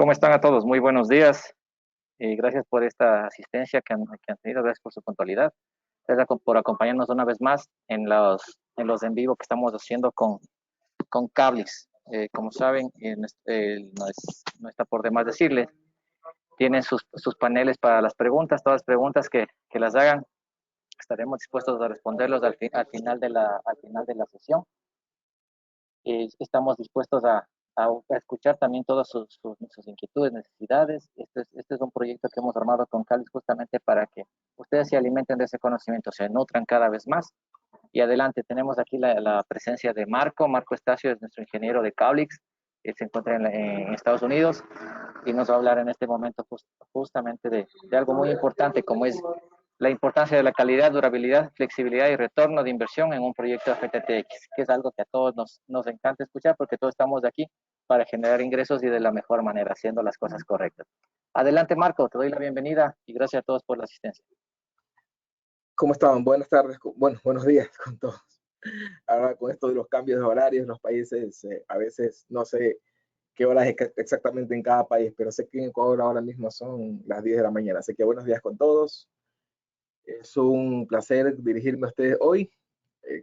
¿Cómo están a todos? Muy buenos días. Gracias por esta asistencia que han tenido. Gracias por su puntualidad. Gracias por acompañarnos una vez más en los en vivo que estamos haciendo con Cablix. Como saben, no está por demás decirles, tienen sus paneles para las preguntas. Todas las preguntas que las hagan, estaremos dispuestos a responderlos al final de la sesión. Estamos dispuestos a escuchar también todas sus inquietudes, necesidades. Este es un proyecto que hemos armado con Calix justamente para que ustedes se alimenten de ese conocimiento, se nutran cada vez más. Y adelante, tenemos aquí la presencia de Marco. Marco Estacio es nuestro ingeniero de Calix. Él se encuentra en Estados Unidos y nos va a hablar en este momento justamente de algo muy importante, como es la importancia de la calidad, durabilidad, flexibilidad y retorno de inversión en un proyecto de FTTX, que es algo que a todos nos encanta escuchar porque todos estamos aquí para generar ingresos y de la mejor manera, haciendo las cosas correctas. Adelante, Marco, te doy la bienvenida y gracias a todos por la asistencia. ¿Cómo estaban? Buenas tardes, bueno, buenos días con todos. Ahora con esto de los cambios de horarios en los países, a veces no sé qué horas exactamente en cada país, pero sé que en Ecuador ahora mismo son las 10 de la mañana, así que buenos días con todos. Es un placer dirigirme a ustedes hoy.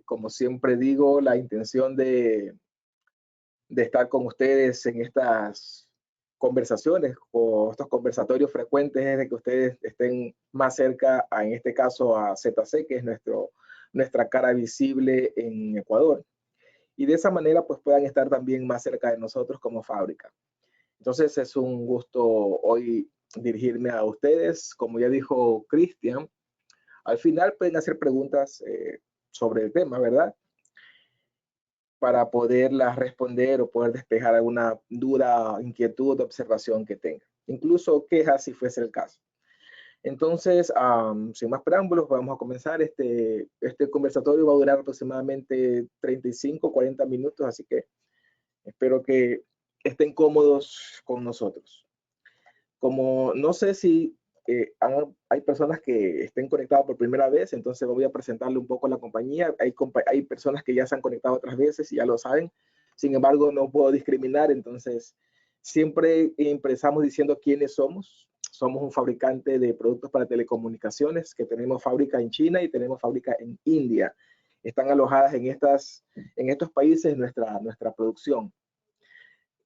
Como siempre digo, la intención de estar con ustedes en estas conversaciones o estos conversatorios frecuentes es de que ustedes estén más cerca, en este caso a ZC, que es nuestra cara visible en Ecuador. Y de esa manera pues puedan estar también más cerca de nosotros como fábrica. Entonces es un gusto hoy dirigirme a ustedes. Como ya dijo Cristian, al final pueden hacer preguntas sobre el tema, ¿verdad? Para poderlas responder o poder despejar alguna duda, inquietud o observación que tengan. Incluso quejas si fuese el caso. Entonces, sin más preámbulos, vamos a comenzar. Este conversatorio va a durar aproximadamente 35, 40 minutos, así que espero que estén cómodos con nosotros. Como no sé si hay personas que estén conectadas por primera vez, entonces voy a presentarle un poco la compañía. Hay personas que ya se han conectado otras veces y ya lo saben. Sin embargo, no puedo discriminar, entonces siempre empezamos diciendo quiénes somos. Somos un fabricante de productos para telecomunicaciones que tenemos fábrica en China y tenemos fábrica en India. Están alojadas en estos países nuestra producción.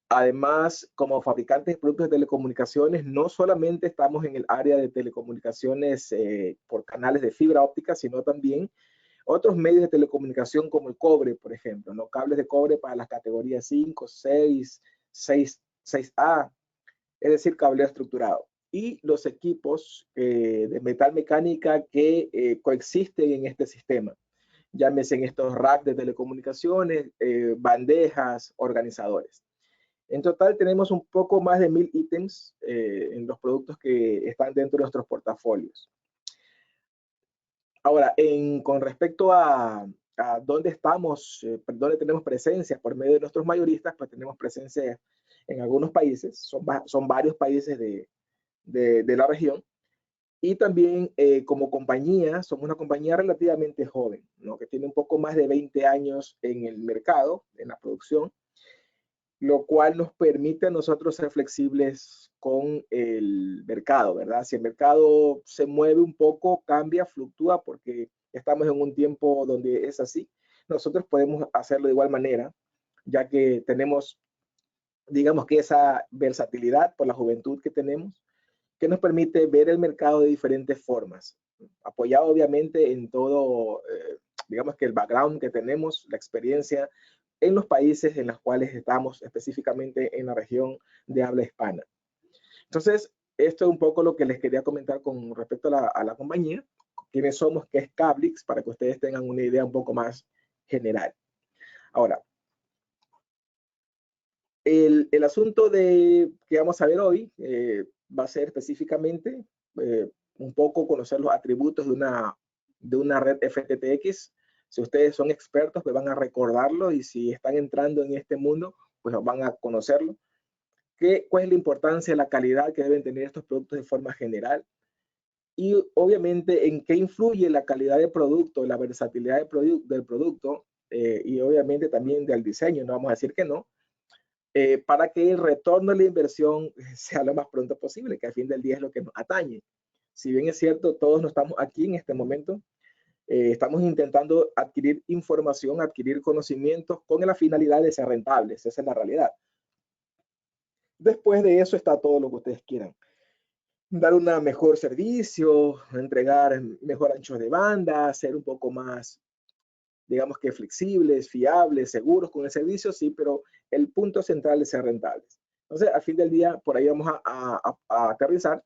Además, como fabricantes de productos de telecomunicaciones, no solamente estamos en el área de telecomunicaciones por canales de fibra óptica, sino también otros medios de telecomunicación como el cobre, por ejemplo, ¿no? Cables de cobre para las categorías 5, 6, 6A, es decir, cableado estructurado. Y los equipos de metal mecánica que coexisten en este sistema. Llámese en estos racks de telecomunicaciones, bandejas, organizadores. En total tenemos un poco más de 1000 ítems en los productos que están dentro de nuestros portafolios. Ahora, con respecto a dónde estamos, dónde tenemos presencia por medio de nuestros mayoristas, pues tenemos presencia en algunos países, son varios países de la región. Y también como compañía, somos una compañía relativamente joven, ¿no? Que tiene un poco más de 20 años en el mercado, en la producción, lo cual nos permite a nosotros ser flexibles con el mercado, ¿verdad? Si el mercado se mueve un poco, cambia, fluctúa, porque estamos en un tiempo donde es así, nosotros podemos hacerlo de igual manera, ya que tenemos, digamos que esa versatilidad por la juventud que tenemos, que nos permite ver el mercado de diferentes formas, apoyado obviamente en todo, digamos que el background que tenemos, la experiencia en los países en los cuales estamos, específicamente en la región de habla hispana. Entonces, esto es un poco lo que les quería comentar con respecto a la compañía, quiénes somos, qué es Cablix, para que ustedes tengan una idea un poco más general. Ahora, el asunto que vamos a ver hoy va a ser específicamente un poco conocer los atributos de una red FTTX. Si ustedes son expertos, pues van a recordarlo, y si están entrando en este mundo, pues van a conocerlo. ¿Cuál es la importancia de la calidad que deben tener estos productos de forma general? Y obviamente en qué influye la calidad del producto, la versatilidad del producto y obviamente también del diseño, no vamos a decir que no, para que el retorno de la inversión sea lo más pronto posible, que al fin del día es lo que nos atañe. Si bien es cierto, todos no estamos aquí en este momento, estamos intentando adquirir información, adquirir conocimientos con la finalidad de ser rentables. Esa es la realidad. Después de eso está todo lo que ustedes quieran. Dar un mejor servicio, entregar mejor ancho de banda, ser un poco más, digamos que flexibles, fiables, seguros con el servicio, sí, pero el punto central es ser rentables. Entonces, al fin del día, por ahí vamos a aterrizar.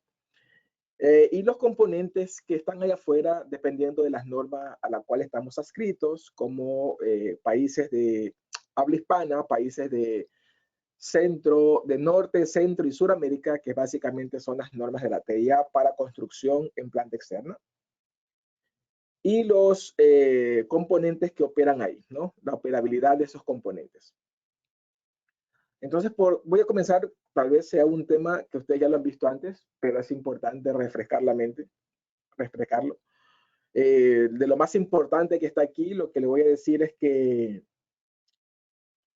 Y los componentes que están allá afuera, dependiendo de las normas a las cuales estamos adscritos, como países de habla hispana, países de centro, de norte, centro y suramérica, que básicamente son las normas de la TIA para construcción en planta externa. Y los componentes que operan ahí, ¿no? La operabilidad de esos componentes. Entonces, voy a comenzar, tal vez sea un tema que ustedes ya lo han visto antes, pero es importante refrescar la mente, refrescarlo. De lo más importante que está aquí, lo que le voy a decir es que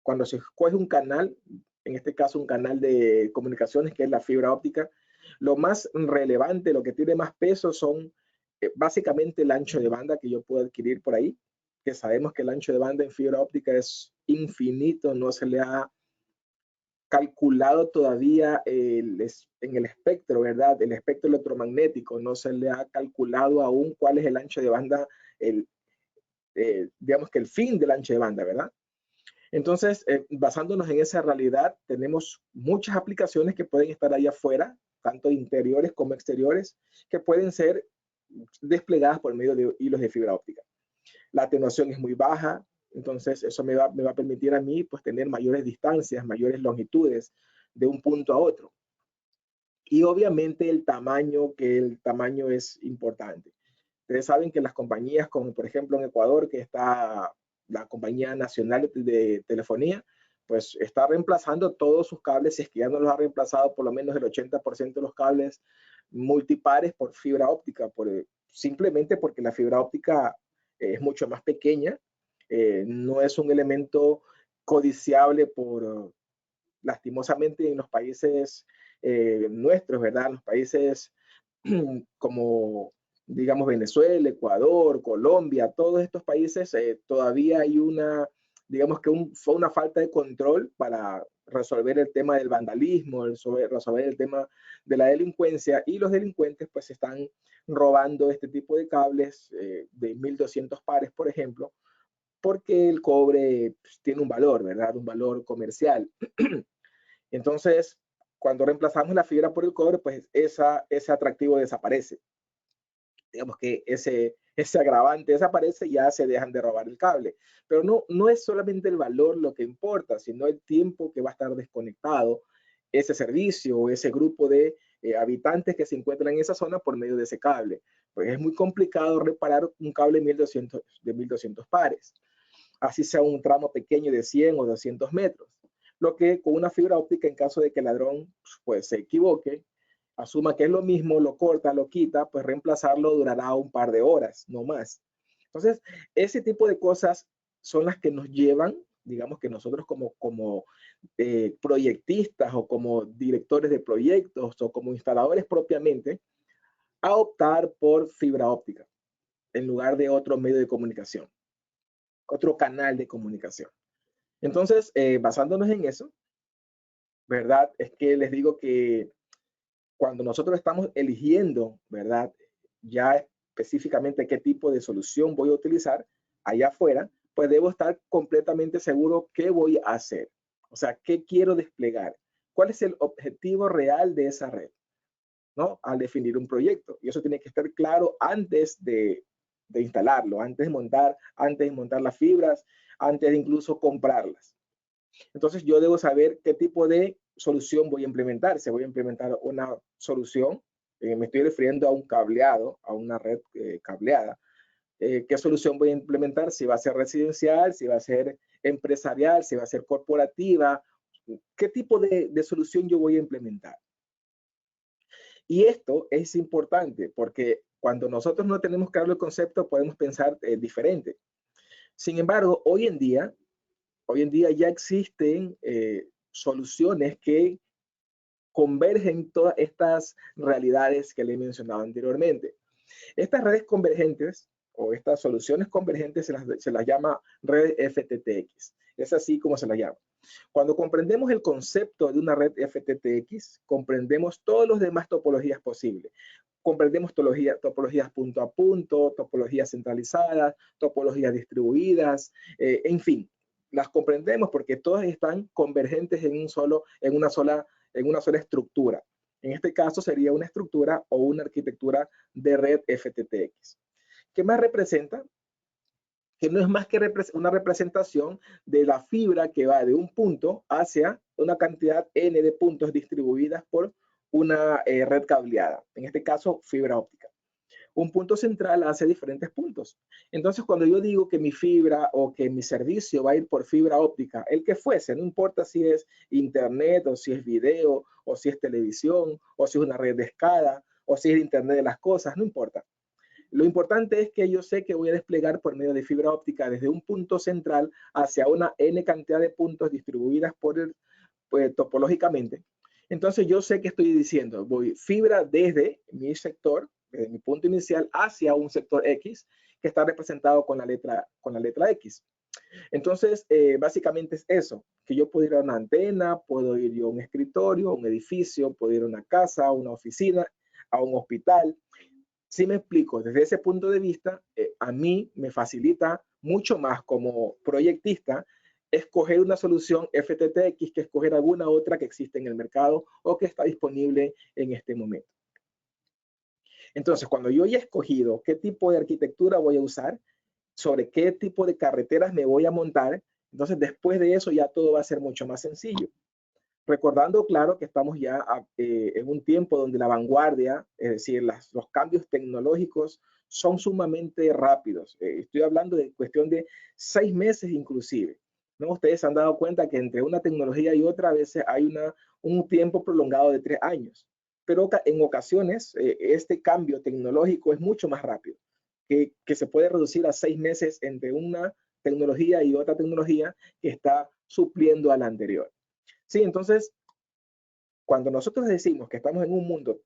cuando se escoge un canal, en este caso un canal de comunicaciones que es la fibra óptica, lo más relevante, lo que tiene más peso son básicamente el ancho de banda que yo puedo adquirir por ahí, que sabemos que el ancho de banda en fibra óptica es infinito, no se le ha calculado todavía en el espectro, ¿verdad? El espectro electromagnético, no se le ha calculado aún cuál es el ancho de banda, digamos que el fin del ancho de banda, ¿verdad? Entonces, basándonos en esa realidad, tenemos muchas aplicaciones que pueden estar ahí afuera, tanto interiores como exteriores, que pueden ser desplegadas por medio de hilos de fibra óptica. La atenuación es muy baja, entonces eso me va a permitir a mí pues tener mayores distancias, mayores longitudes de un punto a otro. Y obviamente el tamaño es importante. Ustedes saben que las compañías, como por ejemplo en Ecuador, que está la Compañía Nacional de Telefonía, pues está reemplazando todos sus cables, si es que ya no los ha reemplazado por lo menos el 80% de los cables multipares por fibra óptica, simplemente porque la fibra óptica es mucho más pequeña, no es un elemento codiciable lastimosamente en los países nuestros, ¿verdad? Los países como digamos Venezuela, Ecuador, Colombia, todos estos países todavía hay digamos que fue una falta de control para resolver el tema del vandalismo, resolver el tema de la delincuencia, y los delincuentes pues están robando este tipo de cables de 1200 pares, por ejemplo, porque el cobre pues, tiene un valor, ¿verdad? Un valor comercial. Entonces, cuando reemplazamos la fibra por el cobre, pues ese atractivo desaparece. Digamos que ese agravante desaparece y ya se dejan de robar el cable. Pero no es solamente el valor lo que importa, sino el tiempo que va a estar desconectado ese servicio o ese grupo de habitantes que se encuentran en esa zona por medio de ese cable. Pues es muy complicado reparar un cable de 1200 pares, así sea un tramo pequeño de 100 o 200 metros. Lo que con una fibra óptica, en caso de que el ladrón pues, se equivoque, asuma que es lo mismo, lo corta, lo quita, pues reemplazarlo durará un par de horas, no más. Entonces, ese tipo de cosas son las que nos llevan, digamos que nosotros como proyectistas o como directores de proyectos o como instaladores propiamente, a optar por fibra óptica en lugar de otro medio de comunicación, otro canal de comunicación. Entonces, basándonos en eso, ¿verdad? Es que les digo que cuando nosotros estamos eligiendo, ¿verdad? Ya específicamente qué tipo de solución voy a utilizar allá afuera, pues debo estar completamente seguro qué voy a hacer. O sea, qué quiero desplegar. ¿Cuál es el objetivo real de esa red? ¿No? Al definir un proyecto. Y eso tiene que estar claro antes de instalarlo, antes de montar las fibras, antes de incluso comprarlas. Entonces yo debo saber qué tipo de solución voy a implementar. Si voy a implementar una solución, me estoy refiriendo a un cableado, a una red cableada. ¿Qué solución voy a implementar? Si va a ser residencial, si va a ser empresarial, si va a ser corporativa. ¿Qué tipo de solución yo voy a implementar? Y esto es importante porque cuando nosotros no tenemos claro el concepto, podemos pensar diferente. Sin embargo, hoy en día ya existen soluciones que convergen todas estas realidades que le he mencionado anteriormente. Estas redes convergentes o estas soluciones convergentes se las llama red FTTX. Es así como se las llama. Cuando comprendemos el concepto de una red FTTX, comprendemos todas las demás topologías posibles. Comprendemos topologías punto a punto, topologías centralizadas, topologías distribuidas, en fin, las comprendemos porque todas están convergentes en una sola estructura. En este caso sería una estructura o una arquitectura de red FTTX. ¿Qué más representa? Que no es más que una representación de la fibra que va de un punto hacia una cantidad n de puntos distribuidas por una red cableada, en este caso fibra óptica. Un punto central hace diferentes puntos. Entonces, cuando yo digo que mi fibra o que mi servicio va a ir por fibra óptica, el que fuese, no importa si es internet o si es video o si es televisión o si es una red de escala o si es internet de las cosas, no importa. Lo importante es que yo sé que voy a desplegar por medio de fibra óptica desde un punto central hacia una n cantidad de puntos distribuidas pues, topológicamente. Entonces yo sé que estoy diciendo, voy fibra desde mi sector, desde mi punto inicial hacia un sector X que está representado con la letra X. Entonces, básicamente es eso, que yo puedo ir a una antena, puedo ir yo a un escritorio, a un edificio, puedo ir a una casa, a una oficina, a un hospital. Si me explico, desde ese punto de vista, a mí me facilita mucho más como proyectista escoger una solución FTTX que escoger alguna otra que existe en el mercado o que está disponible en este momento. Entonces, cuando yo ya he escogido qué tipo de arquitectura voy a usar, sobre qué tipo de carreteras me voy a montar, entonces después de eso ya todo va a ser mucho más sencillo. Recordando, claro, que estamos ya en un tiempo donde la vanguardia, es decir, los cambios tecnológicos son sumamente rápidos. Estoy hablando de cuestión de 6 meses inclusive, ¿no? Ustedes se han dado cuenta que entre una tecnología y otra a veces hay un tiempo prolongado de 3 años. Pero en ocasiones este cambio tecnológico es mucho más rápido, que se puede reducir a 6 meses entre una tecnología y otra tecnología que está supliendo a la anterior. Sí, entonces, cuando nosotros decimos que estamos en un mundo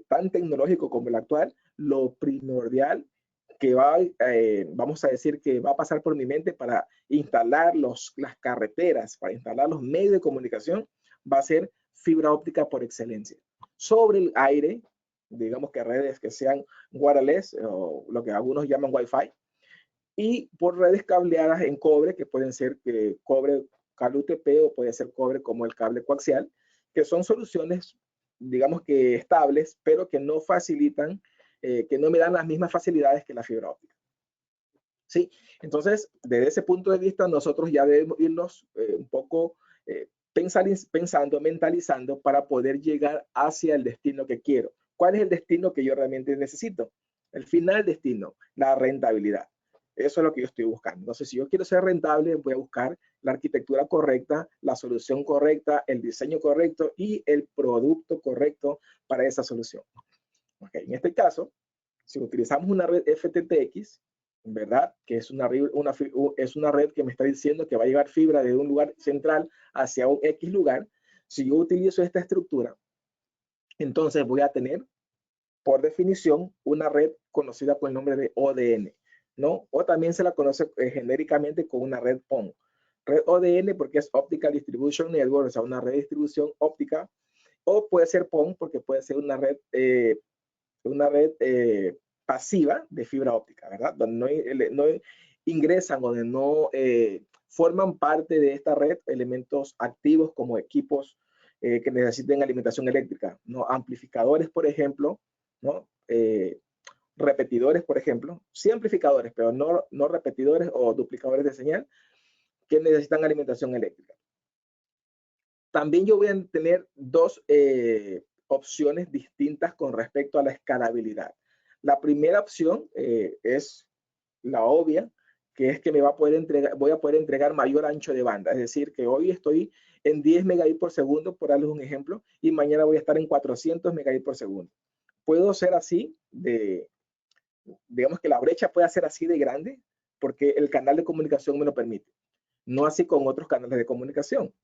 tan tecnológico como el actual, lo primordial que vamos a decir que va a pasar por mi mente para instalar las carreteras, para instalar los medios de comunicación, va a ser fibra óptica por excelencia. Sobre el aire, digamos que redes que sean wireless o lo que algunos llaman Wi-Fi, y por redes cableadas en cobre, que pueden ser cobre cable UTP o puede ser cobre como el cable coaxial, que son soluciones, digamos que estables, pero que no facilitan, que no me dan las mismas facilidades que la fibra óptica. ¿Sí? Entonces, desde ese punto de vista, nosotros ya debemos irnos un poco pensando, mentalizando para poder llegar hacia el destino que quiero. ¿Cuál es el destino que yo realmente necesito? El final destino, la rentabilidad. Eso es lo que yo estoy buscando. Entonces, si yo quiero ser rentable, voy a buscar la arquitectura correcta, la solución correcta, el diseño correcto y el producto correcto para esa solución. Okay. En este caso, si utilizamos una red FTTX, ¿verdad? Que es una red que me está diciendo que va a llevar fibra de un lugar central hacia un X lugar. Si yo utilizo esta estructura, entonces voy a tener, por definición, una red conocida con el nombre de ODN, ¿no? O también se la conoce genéricamente con una red PON. Red ODN porque es Optical Distribution Network, o sea, una red de distribución óptica, o puede ser PON porque puede ser una red pasiva de fibra óptica, ¿verdad? Donde no ingresan, donde no forman parte de esta red elementos activos como equipos que necesiten alimentación eléctrica, ¿no? Amplificadores, por ejemplo, ¿no? Repetidores, por ejemplo, sí amplificadores, pero no repetidores o duplicadores de señal que necesitan alimentación eléctrica. También yo voy a tener dos opciones distintas con respecto a la escalabilidad. La primera opción es la obvia, que es que voy a poder entregar mayor ancho de banda. Es decir, que hoy estoy en 10 megabits por segundo, por darles un ejemplo, y mañana voy a estar en 400 megabits por segundo. Puedo ser así, digamos que la brecha puede ser así de grande, porque el canal de comunicación me lo permite. No así con otros canales de comunicación.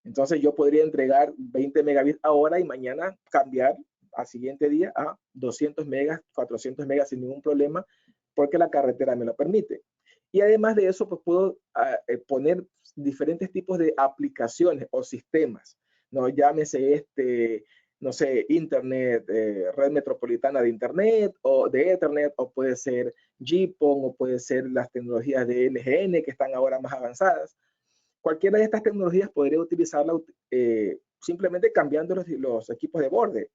Entonces yo podría entregar 20 megabits ahora y mañana cambiar al siguiente día a 200 megas, 400 megas sin ningún problema, porque la carretera me lo permite. Y además de eso, pues puedo poner diferentes tipos de aplicaciones o sistemas, ¿no? Llámese no sé, Internet, red metropolitana de Internet o de Ethernet, o puede ser GPON, o puede ser las tecnologías de LGN que están ahora más avanzadas. Cualquiera de estas tecnologías podría utilizarla simplemente cambiando los equipos de borde.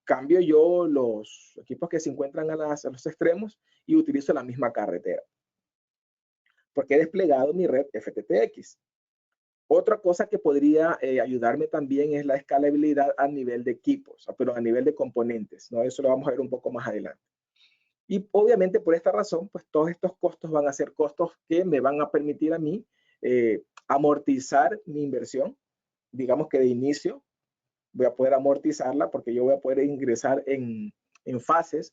Cambio yo los equipos que se encuentran a los extremos y utilizo la misma carretera, porque he desplegado mi red FTTX. Otra cosa que podría ayudarme también es la escalabilidad a nivel de equipos, pero a nivel de componentes, ¿no? Eso lo vamos a ver un poco más adelante. Y obviamente por esta razón, pues todos estos costos van a ser costos que me van a permitir a mí amortizar mi inversión. Digamos que de inicio voy a poder amortizarla porque yo voy a poder ingresar en fases.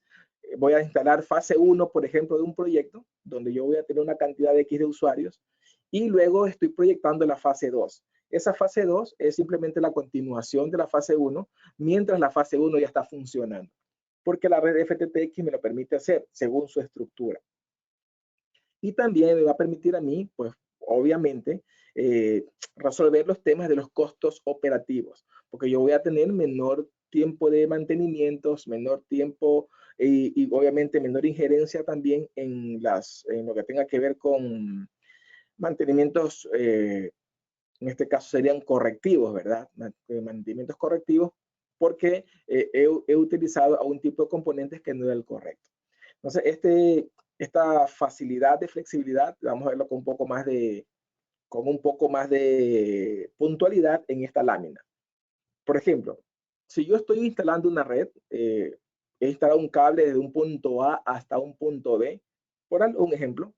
Voy a instalar fase 1, por ejemplo, de un proyecto donde yo voy a tener una cantidad de X de usuarios y luego estoy proyectando la fase 2. Esa fase 2 es simplemente la continuación de la fase 1 mientras la fase 1 ya está funcionando, porque la red FTTX me lo permite hacer según su estructura. Y también me va a permitir a mí, pues obviamente, resolver los temas de los costos operativos, porque yo voy a tener menor tiempo de mantenimientos, menor tiempo y obviamente menor injerencia también en lo que tenga que ver con mantenimientos, en este caso serían correctivos, ¿verdad? Mantenimientos correctivos, porque he utilizado a un tipo de componentes que no era el correcto. Entonces, esta facilidad de flexibilidad, vamos a verlo con un poco más de puntualidad en esta lámina. Por ejemplo, si yo estoy instalando una red, he instalado un cable desde un punto A hasta un punto B, por un ejemplo,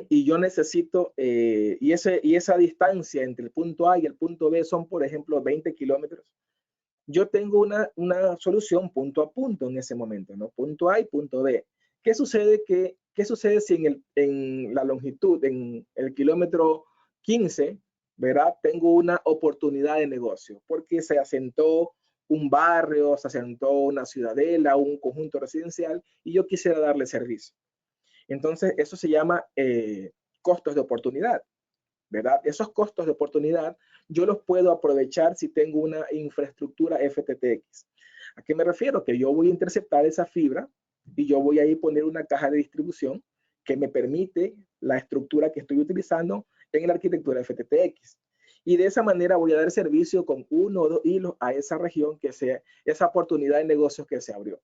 y yo necesito, y esa distancia entre el punto A y el punto B son, por ejemplo, 20 kilómetros. Yo tengo una solución punto a punto en ese momento, ¿no? Punto A y punto B. ¿Qué sucede si en la longitud, en el kilómetro 15, ¿verdad? Tengo una oportunidad de negocio porque se asentó un barrio, se asentó una ciudadela, un conjunto residencial y yo quisiera darle servicio. Entonces, eso se llama costos de oportunidad, ¿verdad? Esos costos de oportunidad yo los puedo aprovechar si tengo una infraestructura FTTX. ¿A qué me refiero? Que yo voy a interceptar esa fibra y yo voy a ir a poner una caja de distribución que me permite la estructura que estoy utilizando en la arquitectura FTTX. Y de esa manera voy a dar servicio con 1 o 2 hilos a esa región, esa oportunidad de negocios que se abrió.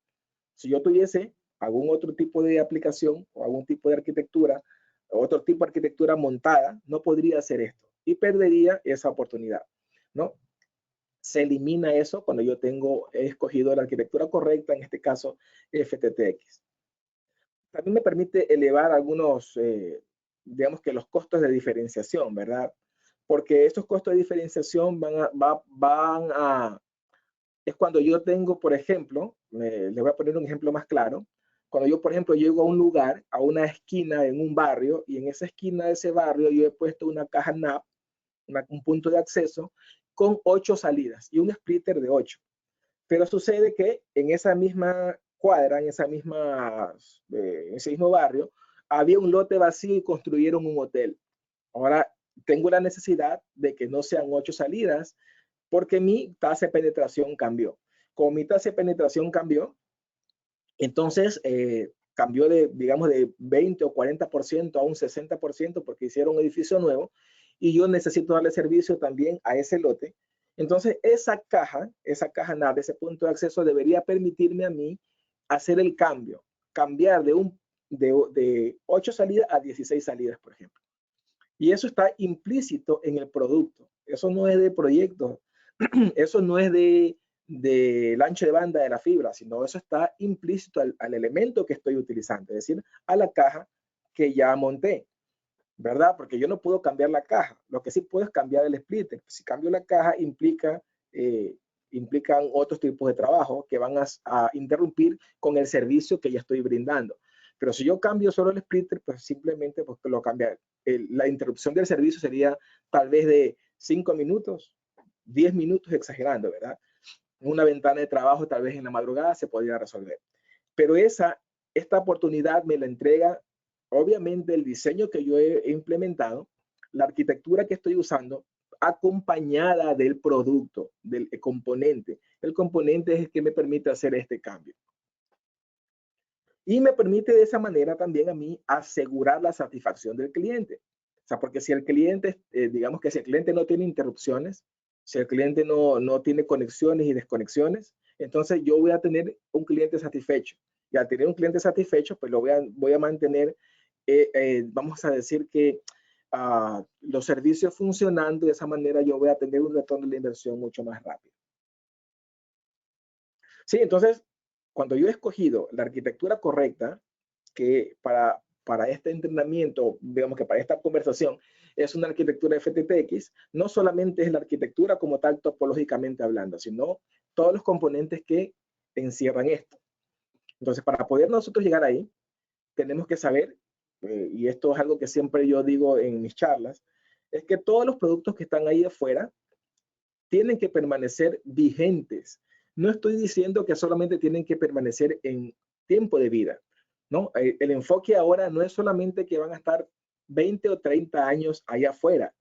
Si yo tuviese algún otro tipo de aplicación o algún tipo de arquitectura, otro tipo de arquitectura montada, no podría hacer esto y perdería esa oportunidad, ¿no? Se elimina eso cuando yo he escogido la arquitectura correcta, en este caso FTTX. También me permite elevar algunos, digamos que los costos de diferenciación, ¿verdad? Porque estos costos de diferenciación es cuando yo tengo, por ejemplo, les voy a poner un ejemplo más claro, cuando yo, por ejemplo, llego a un lugar, a una esquina en un barrio, y en esa esquina de ese barrio yo he puesto una caja NAP, un punto de acceso, con 8 salidas y un splitter de 8. Pero sucede que en esa misma cuadra, en ese mismo barrio, había un lote vacío y construyeron un hotel. Ahora tengo la necesidad de que no sean 8 salidas, porque mi tasa de penetración cambió. Como mi tasa de penetración cambió, entonces cambió digamos, de 20 o 40% a un 60% porque hicieron un edificio nuevo y yo necesito darle servicio también a ese lote. Entonces, esa caja NAV, ese punto de acceso, debería permitirme a mí hacer el cambio, cambiar de 8 salidas a 16 salidas, por ejemplo. Y eso está implícito en el producto. Eso no es de proyecto, eso no es del ancho de banda de la fibra, sino eso está implícito al elemento que estoy utilizando, es decir, a la caja que ya monté, ¿verdad? Porque yo no puedo cambiar la caja. Lo que sí puedo es cambiar el splitter. Si cambio la caja, implican otros tipos de trabajo que van a interrumpir con el servicio que ya estoy brindando. Pero si yo cambio solo el splitter, pues simplemente pues, lo cambiar. La interrupción del servicio sería tal vez de 5 minutos, 10 minutos exagerando, ¿verdad? En una ventana de trabajo, tal vez en la madrugada, se podría resolver. Pero esta oportunidad me la entrega, obviamente, el diseño que yo he implementado, la arquitectura que estoy usando, acompañada del producto, del componente. El componente es el que me permite hacer este cambio. Y me permite de esa manera también a mí asegurar la satisfacción del cliente. O sea, porque si el cliente, digamos que si el cliente no tiene interrupciones, si el cliente no tiene conexiones y desconexiones, entonces yo voy a tener un cliente satisfecho. Y al tener un cliente satisfecho, pues lo voy a mantener, vamos a decir que los servicios funcionando, de esa manera yo voy a tener un retorno de la inversión mucho más rápido. Sí, entonces, cuando yo he escogido la arquitectura correcta, que para este entrenamiento, digamos que para esta conversación, es una arquitectura FTTX, no solamente es la arquitectura como tal topológicamente hablando, sino todos los componentes que encierran esto. Entonces, para poder nosotros llegar ahí, tenemos que saber, y esto es algo que siempre yo digo en mis charlas, es que todos los productos que están ahí afuera tienen que permanecer vigentes. No estoy diciendo que solamente tienen que permanecer en tiempo de vida, ¿no? El enfoque ahora no es solamente que van a estar 20 o 30 años allá afuera,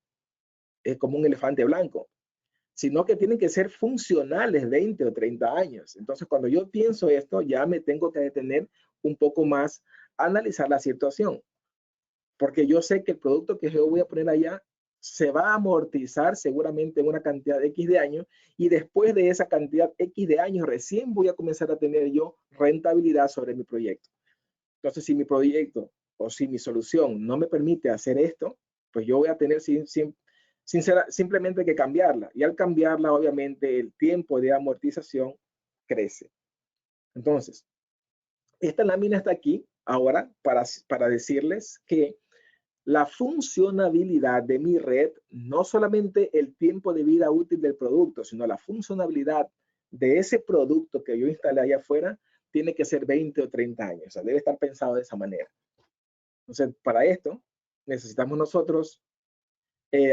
es como un elefante blanco, sino que tienen que ser funcionales 20 o 30 años. Entonces, cuando yo pienso esto, ya me tengo que detener un poco más a analizar la situación, porque yo sé que el producto que yo voy a poner allá se va a amortizar seguramente en una cantidad X de años, y después de esa cantidad X de años recién voy a comenzar a tener yo rentabilidad sobre mi proyecto. Entonces, si mi proyecto o si mi solución no me permite hacer esto, pues yo voy a tener simplemente que cambiarla. Y al cambiarla, obviamente, el tiempo de amortización crece. Entonces, esta lámina está aquí ahora para decirles que la funcionabilidad de mi red, no solamente el tiempo de vida útil del producto, sino la funcionabilidad de ese producto que yo instalé allá afuera, tiene que ser 20 o 30 años. O sea, debe estar pensado de esa manera. Entonces, para esto, necesitamos nosotros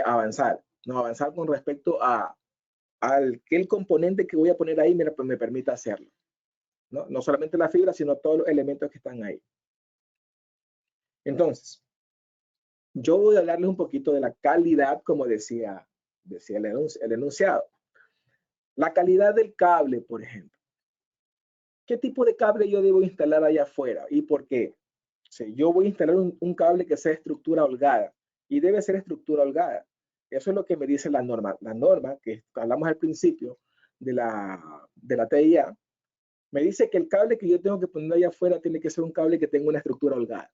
avanzar, ¿no? Avanzar con respecto al que el componente que voy a poner ahí me permita hacerlo, ¿no? No solamente la fibra, sino todos los elementos que están ahí. Entonces, yo voy a hablarles un poquito de la calidad, como decía el enunciado. La calidad del cable, por ejemplo. ¿Qué tipo de cable yo debo instalar allá afuera y por qué? Si yo voy a instalar un cable que sea estructura holgada, y debe ser estructura holgada. Eso es lo que me dice la norma. La norma que hablamos al principio de la TIA, me dice que el cable que yo tengo que poner allá afuera tiene que ser un cable que tenga una estructura holgada.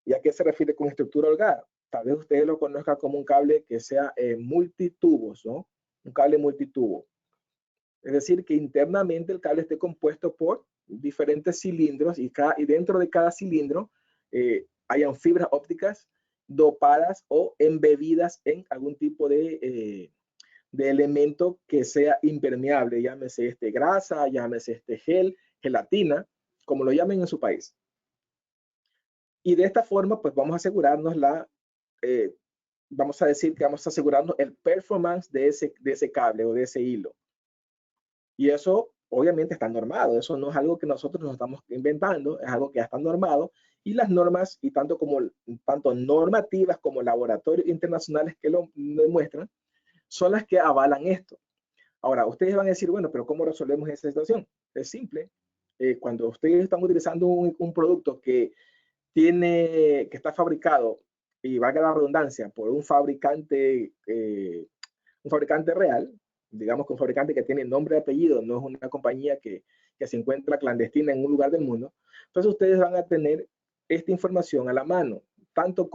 ¿Y a qué se refiere con estructura holgada? Tal vez ustedes lo conozcan como un cable que sea multitubos, ¿no? Un cable multitubo. Es decir, que internamente el cable esté compuesto por diferentes cilindros y dentro de cada cilindro hayan fibras ópticas dopadas o embebidas en algún tipo de elemento que sea impermeable, llámese grasa, llámese gel, gelatina, como lo llamen en su país. Y de esta forma, pues vamos a asegurarnos vamos a decir que vamos a asegurarnos el performance de ese cable o de ese hilo. Y eso obviamente está normado, eso no es algo que nosotros nos estamos inventando, es algo que ya está normado, y las normas, y tanto normativas como laboratorios internacionales que lo demuestran, son las que avalan esto. Ahora, ustedes van a decir, bueno, pero ¿cómo resolvemos esa situación? Es simple. Cuando ustedes están utilizando un producto que está fabricado, y valga la redundancia, por un fabricante real, digamos que un fabricante que tiene nombre y apellido, no es una compañía que se encuentra clandestina en un lugar del mundo, entonces ustedes van a tener esta información a la mano, tanto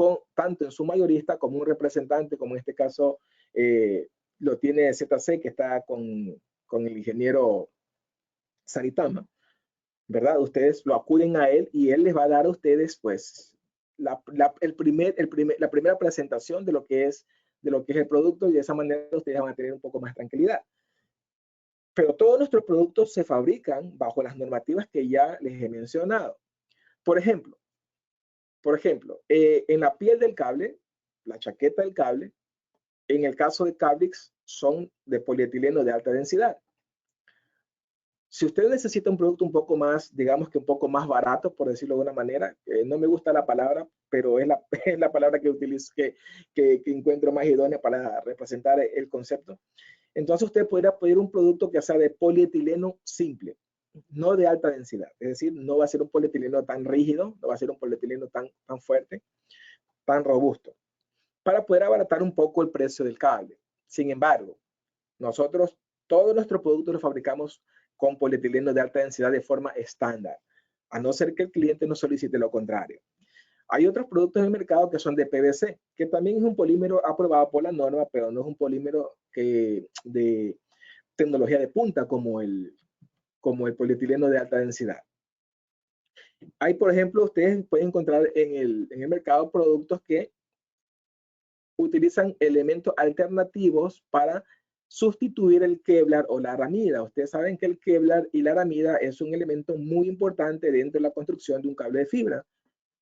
en su mayorista como un representante, como en este caso lo tiene ZC, que está con el ingeniero Saritama, ¿verdad? Ustedes lo acuden a él y él les va a dar a ustedes, pues, la primera presentación de lo que es el producto, y de esa manera ustedes van a tener un poco más tranquilidad. Pero todos nuestros productos se fabrican bajo las normativas que ya les he mencionado. Por ejemplo, en la piel del cable, la chaqueta del cable, en el caso de Cablix, son de polietileno de alta densidad. Si usted necesita un producto un poco más, digamos que un poco más barato, por decirlo de una manera, no me gusta la palabra, pero es la, es la palabra que utilizo, que encuentro más idónea para representar el concepto. Entonces usted podría pedir un producto que sea de polietileno simple, no de alta densidad. Es decir, no va a ser un polietileno tan rígido, no va a ser un polietileno tan fuerte, tan robusto, para poder abaratar un poco el precio del cable. Sin embargo, nosotros todos nuestros productos los fabricamos con polietileno de alta densidad de forma estándar, a no ser que el cliente nos solicite lo contrario. Hay otros productos en el mercado que son de PVC, que también es un polímero aprobado por la norma, pero no es un polímero de tecnología de punta como el polietileno de alta densidad. Hay, por ejemplo, ustedes pueden encontrar en el mercado productos que utilizan elementos alternativos para sustituir el Kevlar o la aramida. Ustedes saben que el Kevlar y la aramida es un elemento muy importante dentro de la construcción de un cable de fibra,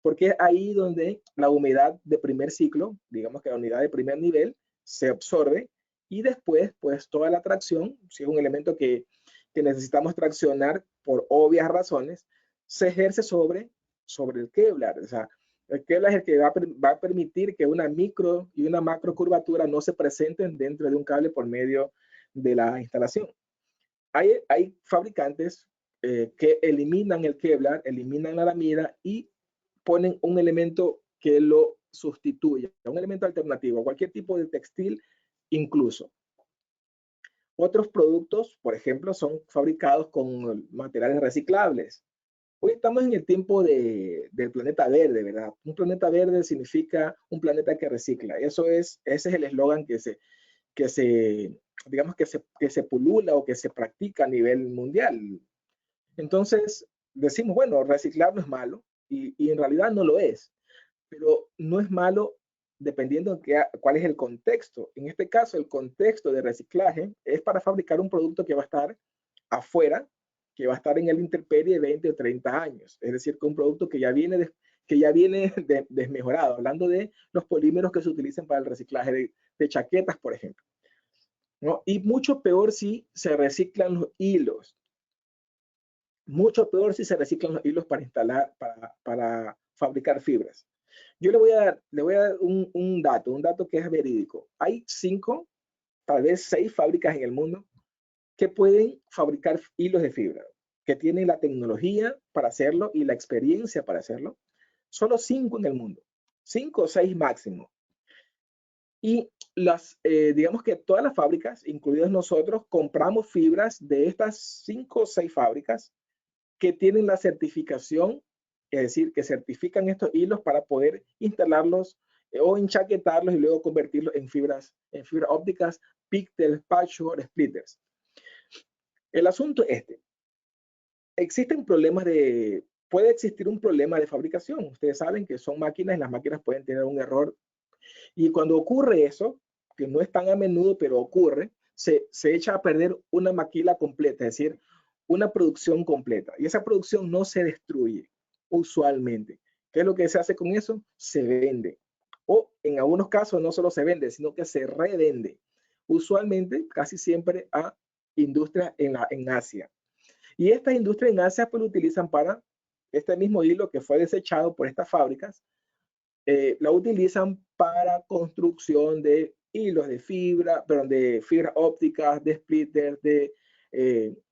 porque es ahí donde la humedad de primer ciclo, digamos que la humedad de primer nivel, se absorbe y después, pues toda la tracción, si es un elemento que necesitamos traccionar por obvias razones, se ejerce sobre el Kevlar. O sea, el Kevlar es el que va a permitir que una micro y una macro curvatura no se presenten dentro de un cable por medio de la instalación. Hay fabricantes que eliminan el Kevlar, eliminan la aramida y ponen un elemento que lo sustituya, un elemento alternativo, cualquier tipo de textil incluso. Otros productos, por ejemplo, son fabricados con materiales reciclables. Hoy estamos en el tiempo del planeta verde, ¿verdad? Un planeta verde significa un planeta que recicla. Ese es el eslogan digamos que se pulula o que se practica a nivel mundial. Entonces, decimos, bueno, reciclar no es malo y en realidad no lo es, pero no es malo dependiendo de cuál es el contexto. En este caso, el contexto de reciclaje es para fabricar un producto que va a estar afuera, que va a estar en el intemperie 20 o 30 años. Es decir, que un producto que ya viene, desmejorado, hablando de los polímeros que se utilizan para el reciclaje de chaquetas, por ejemplo, ¿no? Y mucho peor si se reciclan los hilos. Mucho peor si se reciclan los hilos para instalar, para fabricar fibras. Yo le voy a dar un dato que es verídico. Hay 5, tal vez 6 fábricas en el mundo que pueden fabricar hilos de fibra, que tienen la tecnología para hacerlo y la experiencia para hacerlo. Solo 5 en el mundo, 5 o 6 máximo. Y digamos que todas las fábricas, incluidas nosotros, compramos fibras de estas 5 o 6 fábricas que tienen la certificación, es decir, que certifican estos hilos para poder instalarlos o enchaquetarlos y luego convertirlos en fibras ópticas, pigtails, patchwork, splitters. El asunto es este. Puede existir un problema de fabricación. Ustedes saben que son máquinas y las máquinas pueden tener un error. Y cuando ocurre eso, que no es tan a menudo, pero ocurre, se echa a perder una maquila completa, es decir, una producción completa. Y esa producción no se destruye usualmente. ¿Qué es lo que se hace con eso? Se vende. O en algunos casos no solo se vende, sino que se revende. Usualmente, casi siempre a industrias en Asia. Y estas industrias en Asia pues lo utilizan para este mismo hilo que fue desechado por estas fábricas, la utilizan para construcción de hilos de fibra, perdón, de fibras ópticas, de splitters, de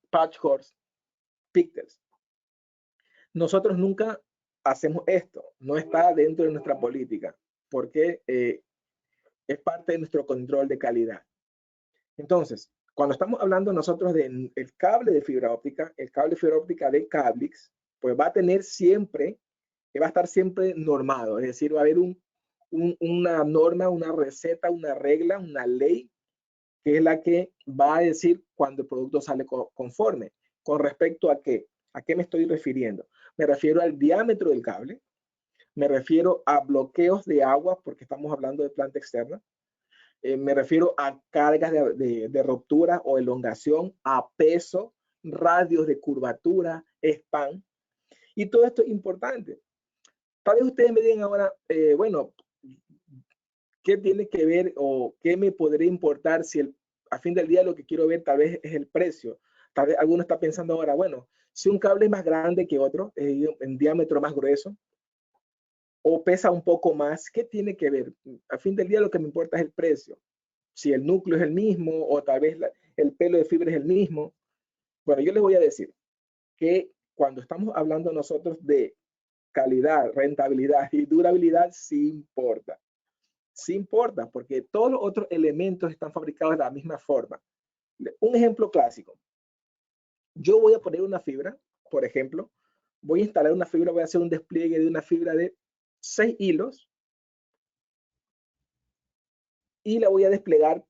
patchworks, pigtails. Nosotros nunca hacemos esto, no está dentro de nuestra política, porque es parte de nuestro control de calidad. Entonces, cuando estamos hablando nosotros del cable de fibra óptica, el cable de fibra óptica de Cablix, pues va a tener siempre, va a estar siempre normado, es decir, va a haber una norma, una receta, una regla, una ley, que es la que va a decir cuando el producto sale conforme. ¿Con respecto a qué? ¿A qué me estoy refiriendo? Me refiero al diámetro del cable, me refiero a bloqueos de agua, porque estamos hablando de planta externa, me refiero a cargas de ruptura o elongación, a peso, radios de curvatura, span, y todo esto es importante. Tal vez ustedes me digan ahora, bueno, ¿qué tiene que ver o qué me podría importar si a fin del día lo que quiero ver tal vez es el precio. Tal vez alguno está pensando ahora, bueno, si un cable es más grande que otro, en diámetro más grueso, o pesa un poco más, ¿qué tiene que ver? A fin del día lo que me importa es el precio. Si el núcleo es el mismo o tal vez el pelo de fibra es el mismo. Bueno, yo les voy a decir que cuando estamos hablando nosotros de calidad, rentabilidad y durabilidad, sí importa. Sí importa porque todos los otros elementos están fabricados de la misma forma. Un ejemplo clásico. Yo voy a poner una fibra, por ejemplo, voy a instalar una fibra, voy a hacer un despliegue de una fibra de 6 hilos y la voy a desplegar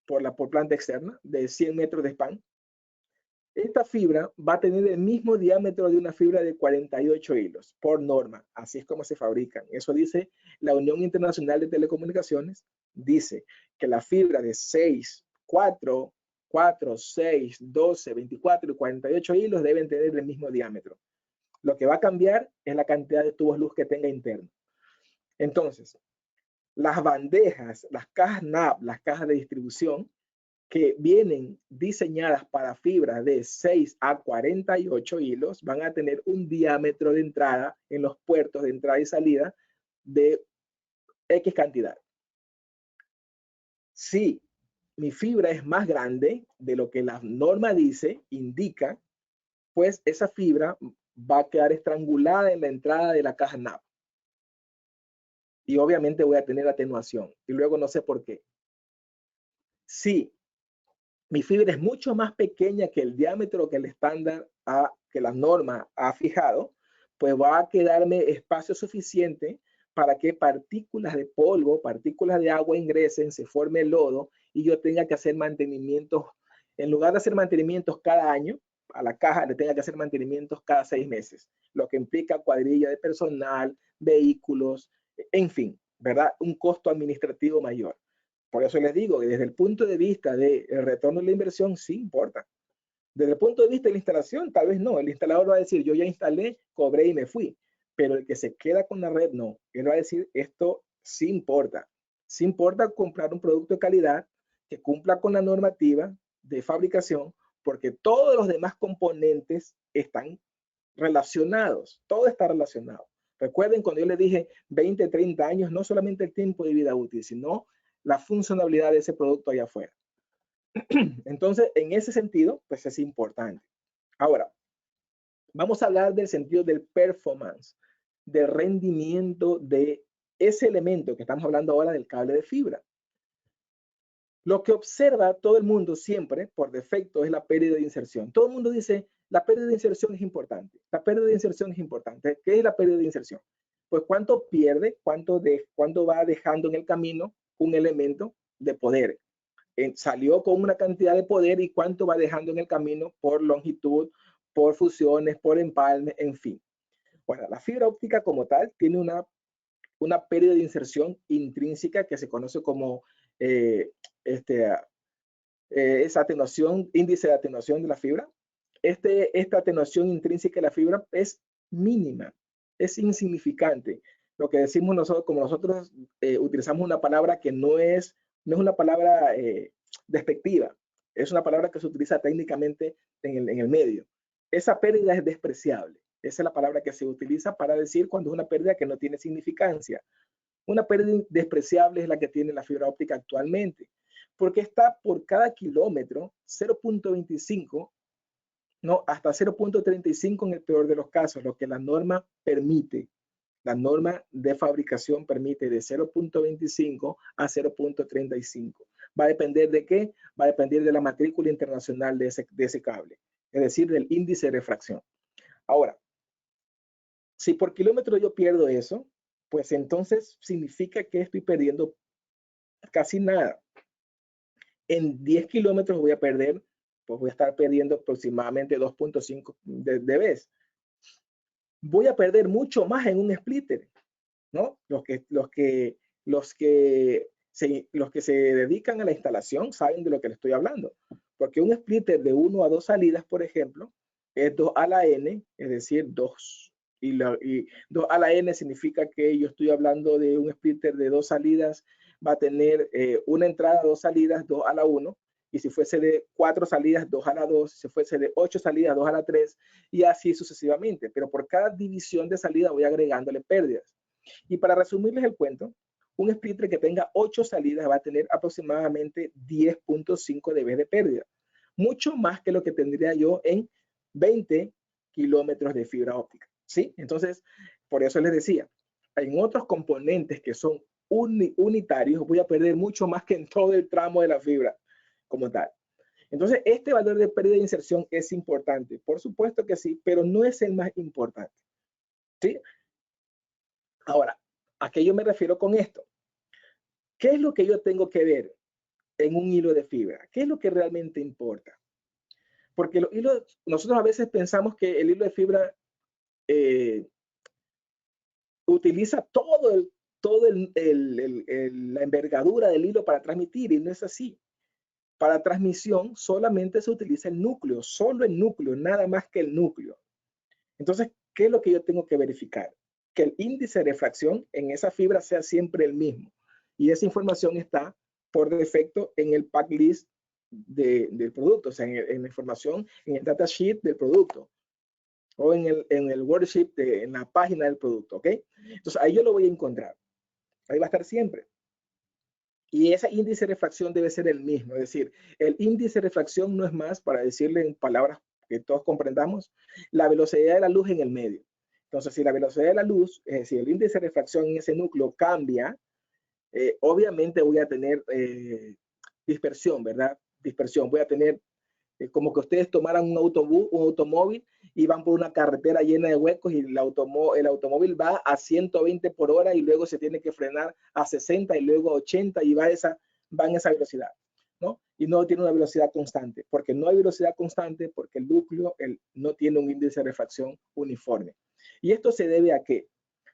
por planta externa de 100 metros de span. Esta fibra va a tener el mismo diámetro de una fibra de 48 hilos por norma. Así es como se fabrican. Eso dice la Unión Internacional de Telecomunicaciones. Dice que la fibra de 6, 4, 6, 12, 24 y 48 hilos deben tener el mismo diámetro. Lo que va a cambiar es la cantidad de tubos luz que tenga interno. Entonces, las bandejas, las cajas NAP, las cajas de distribución, que vienen diseñadas para fibras de 6 a 48 hilos, van a tener un diámetro de entrada en los puertos de entrada y salida de X cantidad. Si mi fibra es más grande de lo que la norma dice, indica, pues esa fibra va a quedar estrangulada en la entrada de la caja NAP. Y obviamente voy a tener atenuación. Y luego no sé por qué. Si mi fibra es mucho más pequeña que el diámetro que el estándar, que la norma ha fijado, pues va a quedarme espacio suficiente para que partículas de polvo, partículas de agua ingresen, se forme el lodo y yo tenga que hacer mantenimientos. En lugar de hacer mantenimientos cada año, a la caja le tenga que hacer mantenimientos cada 6 meses, lo que implica cuadrilla de personal, vehículos, en fin, ¿verdad? Un costo administrativo mayor. Por eso les digo que desde el punto de vista del retorno de la inversión, sí importa. Desde el punto de vista de la instalación, tal vez no. El instalador va a decir, yo ya instalé, cobré y me fui. Pero el que se queda con la red, no. Él va a decir, esto sí importa. Sí importa comprar un producto de calidad que cumpla con la normativa de fabricación, porque todos los demás componentes están relacionados. Todo está relacionado. Recuerden cuando yo les dije 20, 30 años, no solamente el tiempo de vida útil, sino la funcionalidad de ese producto allá afuera. Entonces, en ese sentido, pues es importante. Ahora, vamos a hablar del sentido del performance, del rendimiento de ese elemento que estamos hablando ahora del cable de fibra. Lo que observa todo el mundo siempre, por defecto, es la pérdida de inserción. Todo el mundo dice, la pérdida de inserción es importante. La pérdida de inserción es importante. ¿Qué es la pérdida de inserción? Pues cuánto pierde, cuánto va dejando en el camino un elemento de poder. Salió con una cantidad de poder y cuánto va dejando en el camino por longitud, por fusiones, por empalme, en fin. Bueno, la fibra óptica como tal tiene una pérdida de inserción intrínseca que se conoce como esa atenuación, índice de atenuación de la fibra. Esta atenuación intrínseca de la fibra es mínima, es insignificante. Lo que decimos nosotros, como nosotros utilizamos una palabra que no es una palabra despectiva, es una palabra que se utiliza técnicamente en el medio. Esa pérdida es despreciable. Esa es la palabra que se utiliza para decir cuando es una pérdida que no tiene significancia. Una pérdida despreciable es la que tiene la fibra óptica actualmente, porque está por cada kilómetro 0.25, no, hasta 0.35 en el peor de los casos, lo que la norma permite. La norma de fabricación permite de 0.25 a 0.35. Va a depender de qué? Va a depender de la matrícula internacional de ese cable, es decir, del índice de refracción. Ahora, si por kilómetro yo pierdo eso, pues entonces significa que estoy perdiendo casi nada. En 10 kilómetros voy a perder, pues voy a estar perdiendo aproximadamente 2.5 dB. Voy a perder mucho más en un splitter, ¿no? Los que se dedican a la instalación saben de lo que les estoy hablando. Porque un splitter de 1 a 2 salidas, por ejemplo, es 2 a la n, es decir, 2. Y 2 a la n significa que yo estoy hablando de un splitter de 2 salidas, va a tener una entrada, 2 salidas, 2 a la 1, Y si fuese de 4 salidas, 2 a la 2. Si fuese de 8 salidas, 2 a la 3. Y así sucesivamente. Pero por cada división de salida voy agregándole pérdidas. Y para resumirles el cuento, un splitter que tenga 8 salidas va a tener aproximadamente 10.5 dB de pérdida. Mucho más que lo que tendría yo en 20 kilómetros de fibra óptica. ¿Sí? Entonces, por eso les decía, en otros componentes que son unitarios, voy a perder mucho más que en todo el tramo de la fibra como tal. Entonces, este valor de pérdida de inserción es importante. Por supuesto que sí, pero no es el más importante. ¿Sí? Ahora, ¿a qué yo me refiero con esto? ¿Qué es lo que yo tengo que ver en un hilo de fibra? ¿Qué es lo que realmente importa? Porque los hilos, nosotros a veces pensamos que el hilo de fibra utiliza la envergadura del hilo para transmitir, y no es así. Para transmisión solamente se utiliza el núcleo, solo el núcleo, nada más que el núcleo. Entonces, ¿qué es lo que yo tengo que verificar? Que el índice de refracción en esa fibra sea siempre el mismo. Y esa información está por defecto en el pack list del producto, o sea, en la información, en el datasheet del producto o en el worksheet, en la página del producto, ¿ok? Entonces, ahí yo lo voy a encontrar. Ahí va a estar siempre. Y ese índice de refracción debe ser el mismo. Es decir, el índice de refracción no es más, para decirle en palabras que todos comprendamos, la velocidad de la luz en el medio. Entonces, si la velocidad de la luz, es decir, el índice de refracción en ese núcleo cambia, obviamente voy a tener dispersión, ¿verdad? Dispersión. Voy a tener como que ustedes tomaran un autobús, un automóvil y van por una carretera llena de huecos y el automóvil va a 120 por hora y luego se tiene que frenar a 60 y luego a 80 y va en esa velocidad, ¿no? Y no tiene una velocidad constante, porque no hay velocidad constante, porque el núcleo no tiene un índice de refracción uniforme. ¿Y esto se debe a qué?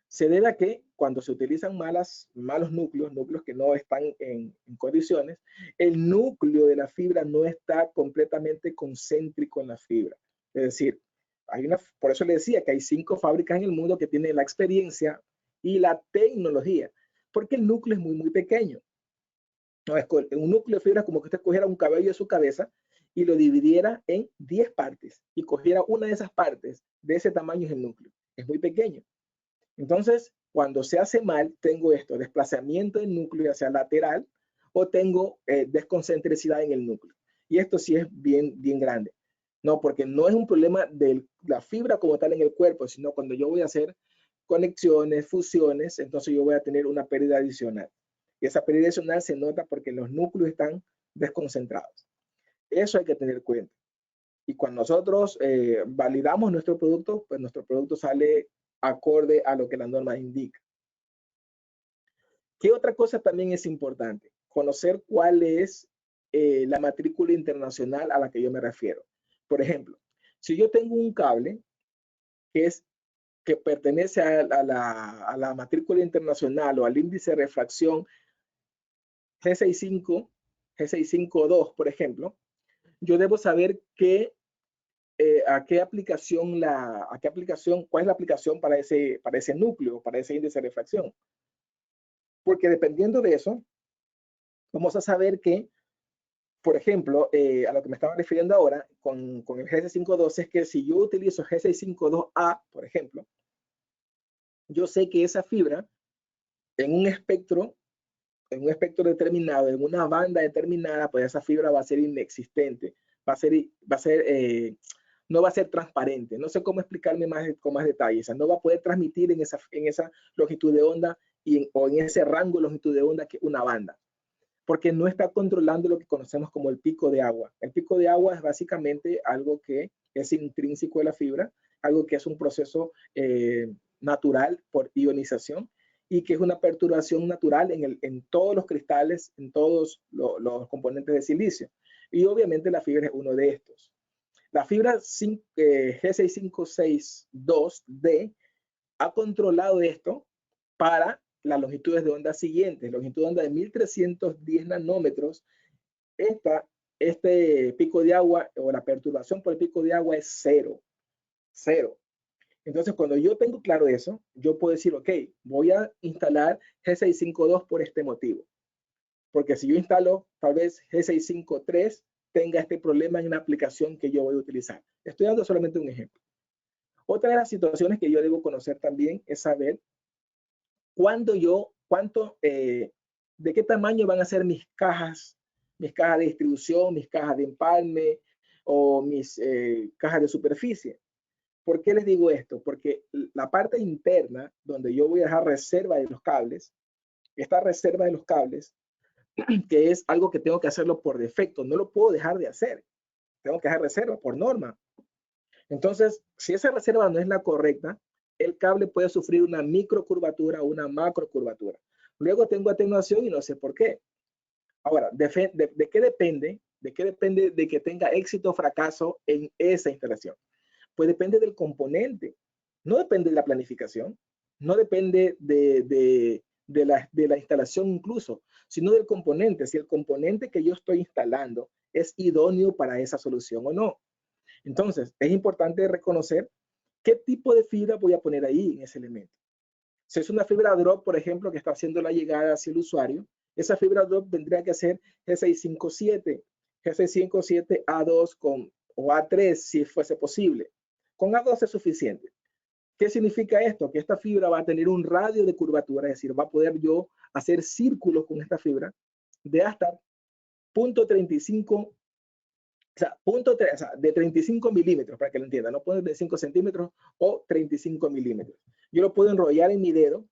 Se debe a que cuando se utilizan malos núcleos que no están en condiciones, el núcleo de la fibra no está completamente concéntrico en la fibra. Es decir, por eso le decía que hay 5 fábricas en el mundo que tienen la experiencia y la tecnología, porque el núcleo es muy, muy pequeño. No, un núcleo de fibra es como que usted cogiera un cabello de su cabeza y lo dividiera en 10 partes y cogiera una de esas partes, de ese tamaño es el núcleo. Es muy pequeño. Entonces, cuando se hace mal, tengo esto, desplazamiento del núcleo hacia lateral o tengo desconcentricidad en el núcleo. Y esto sí es bien, bien grande. No, porque no es un problema de la fibra como tal en el cuerpo, sino cuando yo voy a hacer conexiones, fusiones, entonces yo voy a tener una pérdida adicional. Y esa pérdida adicional se nota porque los núcleos están desconcentrados. Eso hay que tener cuenta. Y cuando nosotros validamos nuestro producto, pues nuestro producto sale acorde a lo que la norma indica. ¿Qué otra cosa también es importante? Conocer cuál es la matrícula internacional a la que yo me refiero. Por ejemplo, si yo tengo un cable que pertenece a la matrícula internacional o al índice de refracción G65, G652, por ejemplo, yo debo saber a qué aplicación, cuál es la aplicación para ese núcleo, para ese índice de refracción. Porque dependiendo de eso, vamos a saber que, por ejemplo, a lo que me estaba refiriendo ahora con el G652 es que si yo utilizo G652A, por ejemplo, yo sé que esa fibra en un espectro determinado, en una banda determinada, pues esa fibra va a ser inexistente, no va a ser transparente. No sé cómo explicarme con más detalle. O sea, no va a poder transmitir en esa longitud de onda o en ese rango de longitud de onda que una banda, porque no está controlando lo que conocemos como el pico de agua. El pico de agua es básicamente algo que es intrínseco de la fibra, algo que es un proceso natural por ionización y que es una perturbación natural en todos los cristales, en todos los componentes de silicio. Y obviamente la fibra es uno de estos. La fibra G6562D ha controlado esto para las longitudes de onda siguientes. Longitud de onda de 1310 nanómetros. Este pico de agua o la perturbación por el pico de agua es cero. Cero. Entonces, cuando yo tengo claro eso, yo puedo decir, ok, voy a instalar G652 por este motivo. Porque si yo instalo tal vez G653, tenga este problema en una aplicación que yo voy a utilizar. Estoy dando solamente un ejemplo. Otra de las situaciones que yo debo conocer también es saber de qué tamaño van a ser mis cajas de distribución, mis cajas de empalme o mis cajas de superficie. ¿Por qué les digo esto? Porque la parte interna, donde yo voy a dejar reserva de los cables, esta reserva de los cables, que es algo que tengo que hacerlo por defecto, no lo puedo dejar de hacer. Tengo que dejar reserva por norma. Entonces, si esa reserva no es la correcta, el cable puede sufrir una microcurvatura o una macrocurvatura. Luego tengo atenuación y no sé por qué. Ahora, ¿de qué depende? ¿De qué depende de que tenga éxito o fracaso en esa instalación? Pues depende del componente. No depende de la planificación, no depende de la instalación incluso, sino del componente. Si el componente que yo estoy instalando es idóneo para esa solución o no. Entonces, es importante reconocer qué tipo de fibra voy a poner ahí en ese elemento. Si es una fibra drop, por ejemplo, que está haciendo la llegada hacia el usuario, esa fibra drop tendría que ser G657, G657 A2 o A3 si fuese posible. Con A2 es suficiente. ¿Qué significa esto? Que esta fibra va a tener un radio de curvatura, es decir, va a poder yo hacer círculos con esta fibra de hasta 0.35, de 35 milímetros, para que lo entiendan, no puede de 5 centímetros o 35 milímetros. Yo lo puedo enrollar en mi dedo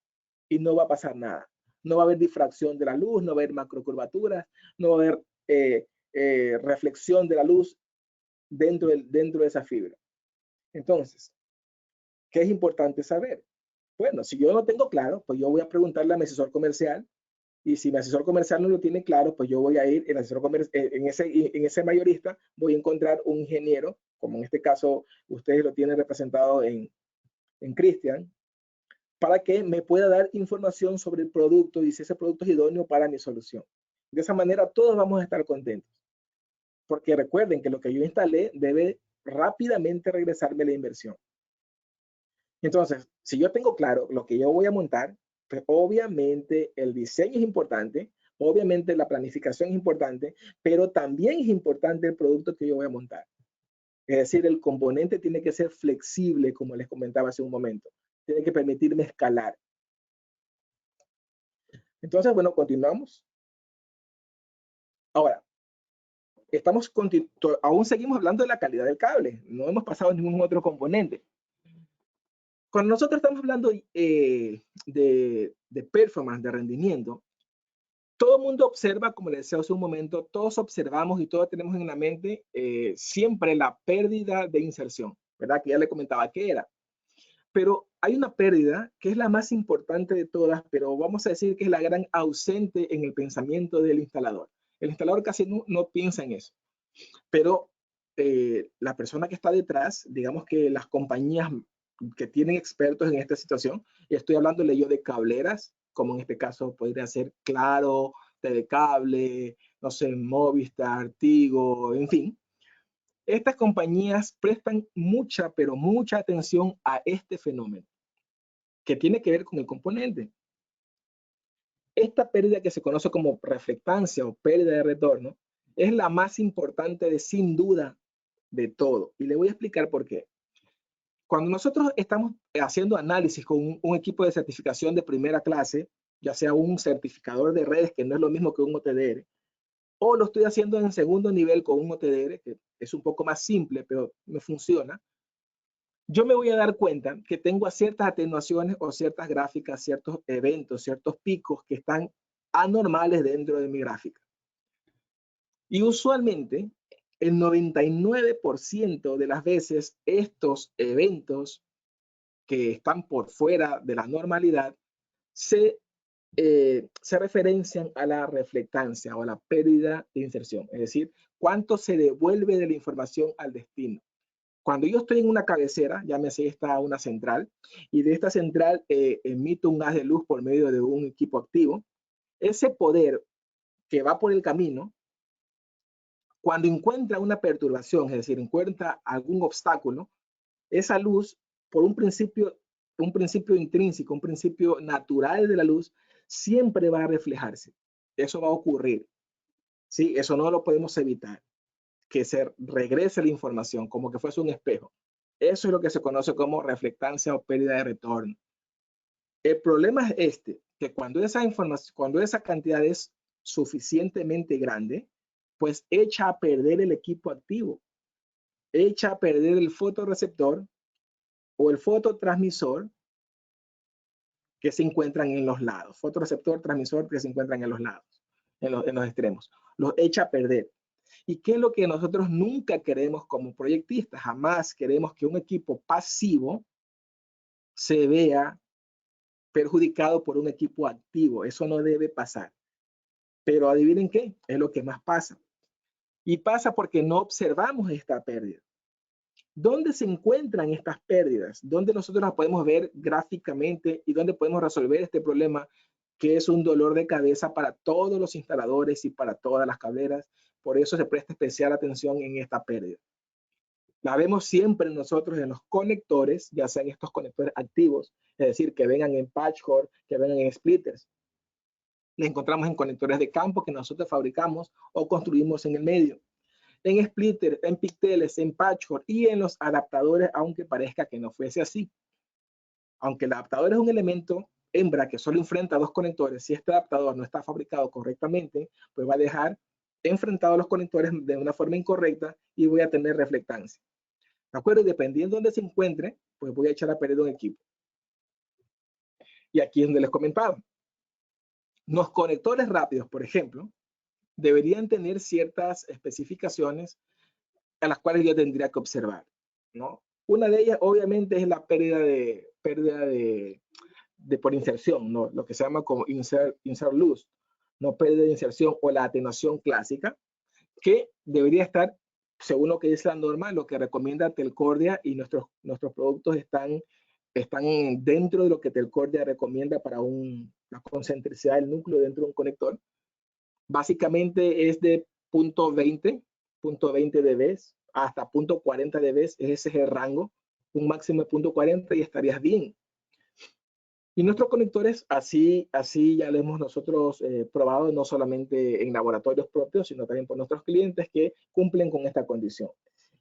y no va a pasar nada. No va a haber difracción de la luz, no va a haber macrocurvaturas, no va a haber reflexión de la luz dentro de esa fibra. Entonces, ¿qué es importante saber? Bueno, si yo no tengo claro, pues yo voy a preguntarle a mi asesor comercial, y si mi asesor comercial no lo tiene claro, pues yo voy a ir, en ese mayorista, voy a encontrar un ingeniero, como en este caso ustedes lo tienen representado en Cristian, para que me pueda dar información sobre el producto y si ese producto es idóneo para mi solución. De esa manera todos vamos a estar contentos. Porque recuerden que lo que yo instalé debe rápidamente regresarme la inversión. Entonces, si yo tengo claro lo que yo voy a montar, pues obviamente el diseño es importante, obviamente la planificación es importante, pero también es importante el producto que yo voy a montar. Es decir, el componente tiene que ser flexible, como les comentaba hace un momento. Tiene que permitirme escalar. Entonces, bueno, continuamos. Ahora, aún seguimos hablando de la calidad del cable. No hemos pasado a ningún otro componente. Cuando nosotros estamos hablando de performance, de rendimiento, todo el mundo observa, como les decía hace un momento, todos observamos y todos tenemos en la mente siempre la pérdida de inserción, ¿verdad? Que ya le comentaba qué era. Pero hay una pérdida que es la más importante de todas, pero vamos a decir que es la gran ausente en el pensamiento del instalador. El instalador casi no piensa en eso. Pero la persona que está detrás, digamos que las compañías que tienen expertos en esta situación, y estoy hablándole yo de cableras, como en este caso podría ser Claro, TV Cable, no sé, Movistar, Tigo, en fin. Estas compañías prestan mucha, pero mucha atención a este fenómeno, que tiene que ver con el componente. Esta pérdida que se conoce como reflectancia o pérdida de retorno es la más importante sin duda de todo. Y le voy a explicar por qué. Cuando nosotros estamos haciendo análisis con un equipo de certificación de primera clase, ya sea un certificador de redes, que no es lo mismo que un OTDR, o lo estoy haciendo en segundo nivel con un OTDR, que es un poco más simple, pero me funciona, yo me voy a dar cuenta que tengo ciertas atenuaciones o ciertas gráficas, ciertos eventos, ciertos picos que están anormales dentro de mi gráfica. Y usualmente, el 99% de las veces, estos eventos que están por fuera de la normalidad se referencian a la reflectancia o a la pérdida de inserción. Es decir, cuánto se devuelve de la información al destino. Cuando yo estoy en una cabecera, llámese esta una central, y de esta central emito un haz de luz por medio de un equipo activo, ese poder que va por el camino, cuando encuentra una perturbación, es decir, encuentra algún obstáculo, esa luz, por un principio intrínseco, un principio natural de la luz, siempre va a reflejarse. Eso va a ocurrir. ¿Sí? Eso no lo podemos evitar. Que se regrese la información como que fuese un espejo. Eso es lo que se conoce como reflectancia o pérdida de retorno. El problema es que cuando esa información, cuando esa cantidad es suficientemente grande, pues echa a perder el equipo activo, echa a perder el fotorreceptor o el fototransmisor que se encuentran en los lados, fotorreceptor, transmisor que se encuentran en los lados, en los extremos, los echa a perder. ¿Y qué es lo que nosotros nunca queremos como proyectistas? Jamás queremos que un equipo pasivo se vea perjudicado por un equipo activo. Eso no debe pasar. Pero adivinen qué, es lo que más pasa. Y pasa porque no observamos esta pérdida. ¿Dónde se encuentran estas pérdidas? ¿Dónde nosotros las podemos ver gráficamente y dónde podemos resolver este problema que es un dolor de cabeza para todos los instaladores y para todas las cableras? Por eso se presta especial atención en esta pérdida. La vemos siempre nosotros en los conectores, ya sean estos conectores activos, es decir, que vengan en patchwork, que vengan en splitters. La encontramos en conectores de campo que nosotros fabricamos o construimos en el medio. En splitters, en pigtails, en patchwork y en los adaptadores, aunque parezca que no fuese así. Aunque el adaptador es un elemento hembra que solo enfrenta dos conectores, si este adaptador no está fabricado correctamente, pues va a dejar enfrentados los conectores de una forma incorrecta y voy a tener reflectancia. ¿De acuerdo? Y dependiendo de dónde se encuentre, pues voy a echar a perder un equipo. Y aquí es donde les comentaba. Los conectores rápidos, por ejemplo, deberían tener ciertas especificaciones a las cuales yo tendría que observar, ¿no? Una de ellas, obviamente, es la pérdida de por inserción, ¿no? Lo que se llama como insert loss, no pérdida de inserción o la atenuación clásica, que debería estar, según lo que dice la norma, lo que recomienda Telcordia, y nuestros productos están dentro de lo que Telcordia recomienda para la concentricidad del núcleo dentro de un conector. Básicamente es de 0.20 dB hasta 0.40 dB, ese es el rango, un máximo de 0.40 y estarías bien. Y nuestros conectores, así ya lo hemos nosotros probado, no solamente en laboratorios propios, sino también por nuestros clientes que cumplen con esta condición.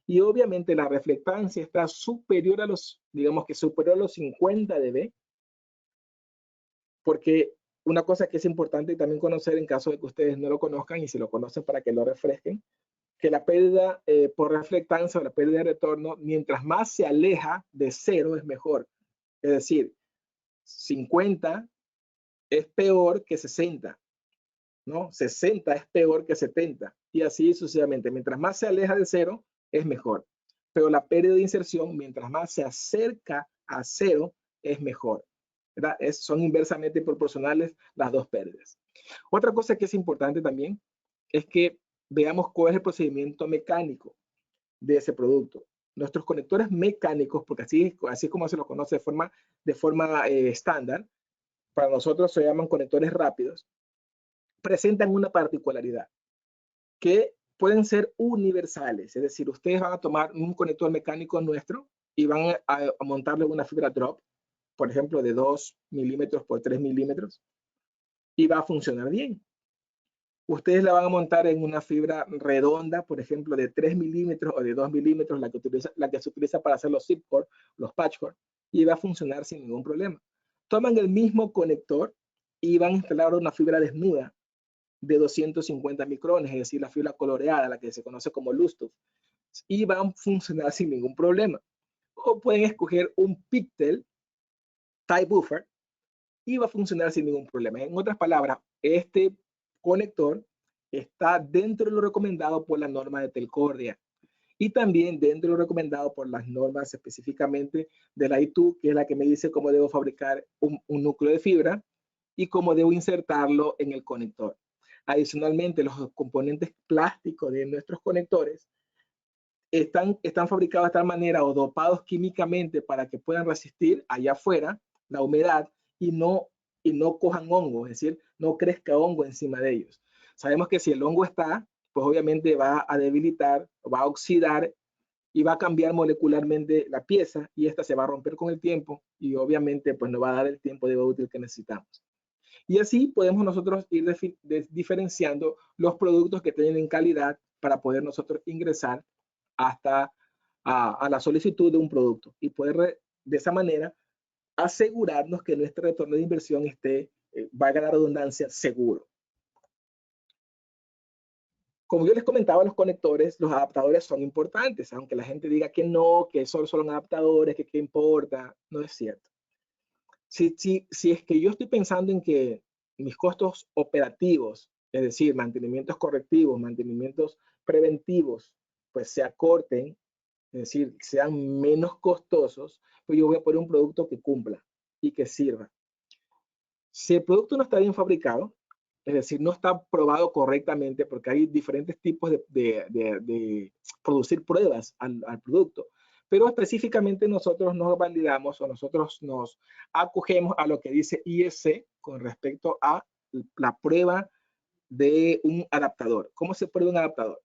Y obviamente la reflectancia está superior a los, digamos que superior a los 50 dB, porque una cosa que es importante también conocer en caso de que ustedes no lo conozcan y si lo conocen para que lo refresquen, que la pérdida por reflectancia o la pérdida de retorno, mientras más se aleja de cero es mejor. Es decir, 50 es peor que 60, ¿no? 60 es peor que 70 y así sucesivamente. Mientras más se aleja de cero, es mejor. Pero la pérdida de inserción, mientras más se acerca a cero, es mejor. ¿Verdad? Son inversamente proporcionales las dos pérdidas. Otra cosa que es importante también es que veamos cuál es el procedimiento mecánico de ese producto. Nuestros conectores mecánicos, porque así como se los conoce de forma estándar, para nosotros se llaman conectores rápidos, presentan una particularidad que pueden ser universales. Es decir, ustedes van a tomar un conector mecánico nuestro y van a montarle una fibra drop, por ejemplo, de 2 milímetros por 3 milímetros, y va a funcionar bien. Ustedes la van a montar en una fibra redonda, por ejemplo, de 3 milímetros o de 2 milímetros, la que se utiliza para hacer los zipcore, los patchcore, y va a funcionar sin ningún problema. Toman el mismo conector y van a instalar una fibra desnuda de 250 micrones, es decir, la fibra coloreada, la que se conoce como Lustuf, y van a funcionar sin ningún problema. O pueden escoger un pigtail tie buffer y va a funcionar sin ningún problema. En otras palabras, este conector está dentro de lo recomendado por la norma de Telcordia y también dentro de lo recomendado por las normas específicamente de la ITU, que es la que me dice cómo debo fabricar un núcleo de fibra y cómo debo insertarlo en el conector. Adicionalmente, los componentes plásticos de nuestros conectores están fabricados de tal manera o dopados químicamente para que puedan resistir allá afuera la humedad y no cojan hongo, es decir, no crezca hongo encima de ellos. Sabemos que si el hongo está, pues obviamente va a debilitar, va a oxidar y va a cambiar molecularmente la pieza y esta se va a romper con el tiempo y obviamente pues no va a dar el tiempo de vida útil que necesitamos. Y así podemos nosotros ir diferenciando los productos que tienen calidad para poder nosotros ingresar hasta a la solicitud de un producto y poder de esa manera asegurarnos que nuestro retorno de inversión esté, valga la redundancia, seguro. Como yo les comentaba, los conectores, los adaptadores son importantes, aunque la gente diga que no, que solo son adaptadores, que qué importa, no es cierto. Si es que yo estoy pensando en que mis costos operativos, es decir, mantenimientos correctivos, mantenimientos preventivos, pues se acorten, es decir, sean menos costosos, pues yo voy a poner un producto que cumpla y que sirva. Si el producto no está bien fabricado, es decir, no está probado correctamente, porque hay diferentes tipos de producir pruebas al producto, pero específicamente nosotros nos validamos o nosotros nos acogemos a lo que dice IEC con respecto a la prueba de un adaptador. ¿Cómo se prueba un adaptador?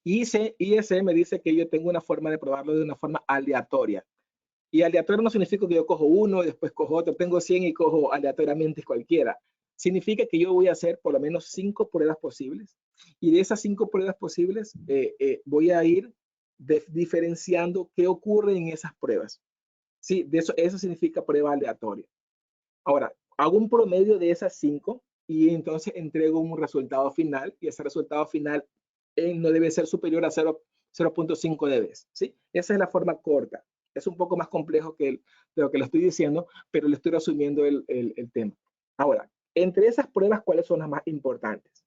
IEC me dice que yo tengo una forma de probarlo de una forma aleatoria. Y aleatorio no significa que yo cojo uno y después cojo otro. Tengo 100 y cojo aleatoriamente cualquiera. Significa que yo voy a hacer por lo menos 5 pruebas posibles. Y de esas 5 pruebas posibles voy a ir diferenciando qué ocurre en esas pruebas. Sí, eso significa prueba aleatoria. Ahora, hago un promedio de esas 5 y entonces entrego un resultado final. Y ese resultado final no debe ser superior a 0.5 dB. ¿Sí? Esa es la forma corta. Es un poco más complejo de lo que lo estoy diciendo, pero le estoy resumiendo el tema. Ahora, entre esas pruebas, ¿cuáles son las más importantes?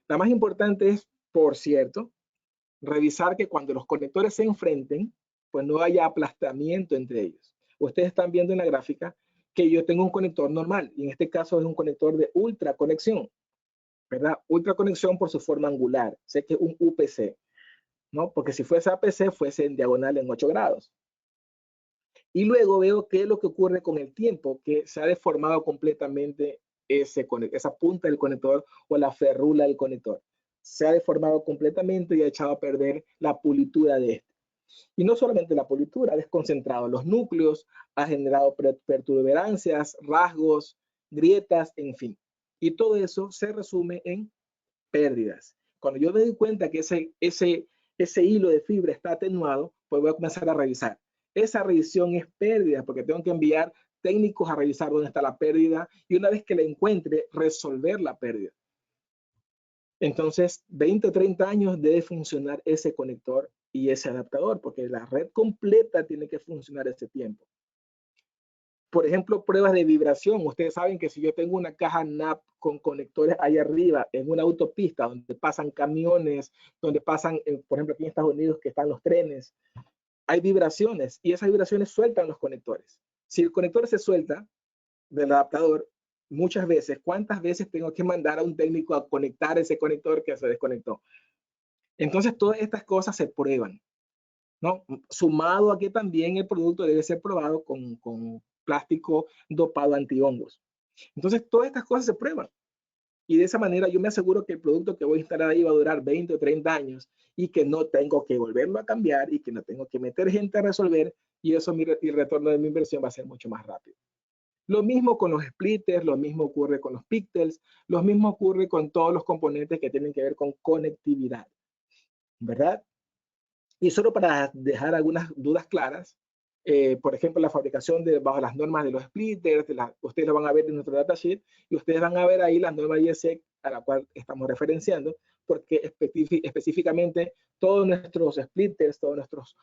La más importante es, por cierto, revisar que cuando los conectores se enfrenten, pues no haya aplastamiento entre ellos. Ustedes están viendo en la gráfica que yo tengo un conector normal, y en este caso es un conector de ultra conexión, ¿verdad? Ultra conexión por su forma angular. Sé que es un UPC, ¿no? Porque si fuese APC, fuese en diagonal en 8 grados. Y luego veo qué es lo que ocurre con el tiempo, que se ha deformado completamente esa punta del conector o la ferrula del conector. Se ha deformado completamente y ha echado a perder la pulitura de este. Y no solamente la pulitura, ha desconcentrado los núcleos, ha generado pertuberancias, rasgos, grietas, en fin. Y todo eso se resume en pérdidas. Cuando yo me doy cuenta que ese hilo de fibra está atenuado, pues voy a comenzar a revisar. Esa revisión es pérdida porque tengo que enviar técnicos a revisar dónde está la pérdida y una vez que la encuentre, resolver la pérdida. Entonces, 20 o 30 años debe funcionar ese conector y ese adaptador porque la red completa tiene que funcionar ese tiempo. Por ejemplo, pruebas de vibración. Ustedes saben que si yo tengo una caja NAP con conectores ahí arriba en una autopista donde pasan camiones, donde pasan, por ejemplo, aquí en Estados Unidos que están los trenes, hay vibraciones y esas vibraciones sueltan los conectores. Si el conector se suelta del adaptador, muchas veces, ¿cuántas veces tengo que mandar a un técnico a conectar ese conector que se desconectó? Entonces, todas estas cosas se prueban, ¿no? Sumado a que también el producto debe ser probado con plástico dopado antihongos. Entonces, todas estas cosas se prueban. Y de esa manera yo me aseguro que el producto que voy a instalar ahí va a durar 20 o 30 años y que no tengo que volverlo a cambiar y que no tengo que meter gente a resolver y eso el retorno de mi inversión va a ser mucho más rápido. Lo mismo con los splitters, lo mismo ocurre con los pictels, lo mismo ocurre con todos los componentes que tienen que ver con conectividad, ¿verdad? Y solo para dejar algunas dudas claras, por ejemplo, la fabricación bajo las normas de los splitters, ustedes lo van a ver en nuestro datasheet y ustedes van a ver ahí las normas IEC a la cual estamos referenciando, porque específicamente todos nuestros splitters, todos nuestros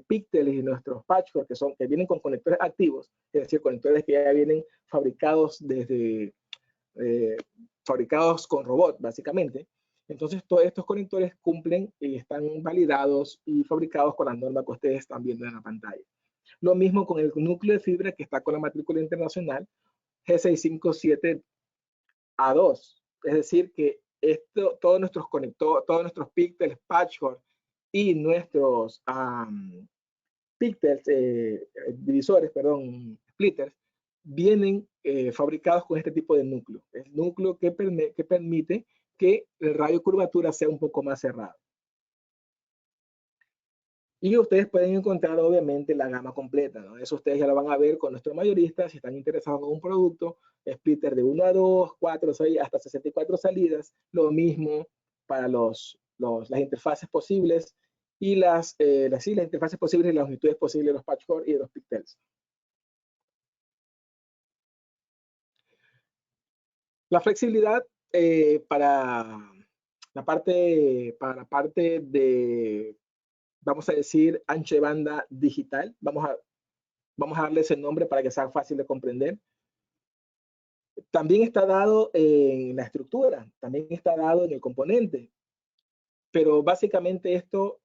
pictels y nuestros patchwork que vienen con conectores activos, es decir, conectores que ya vienen fabricados fabricados con robot, básicamente. Entonces, todos estos conectores cumplen y están validados y fabricados con la norma que ustedes están viendo en la pantalla. Lo mismo con el núcleo de fibra que está con la matrícula internacional G657A2. Es decir, que todos nuestros conectores, todos nuestros pictels, patchwork y nuestros pictels, divisores, perdón, splitters, vienen fabricados con este tipo de núcleo. El núcleo que permite que el radio curvatura sea un poco más cerrado. Y ustedes pueden encontrar obviamente la gama completa, ¿no? Eso ustedes ya lo van a ver con nuestro mayorista si están interesados en un producto, splitter de 1 a 2, 4, 6, hasta 64 salidas, lo mismo para las interfaces posibles y las interfaces posibles y las longitudes posibles de los patch core y de los pixels. La flexibilidad para la parte de, vamos a decir, ancho de banda digital, vamos a darle ese nombre para que sea fácil de comprender. También está dado en la estructura, también está dado en el componente, pero básicamente esto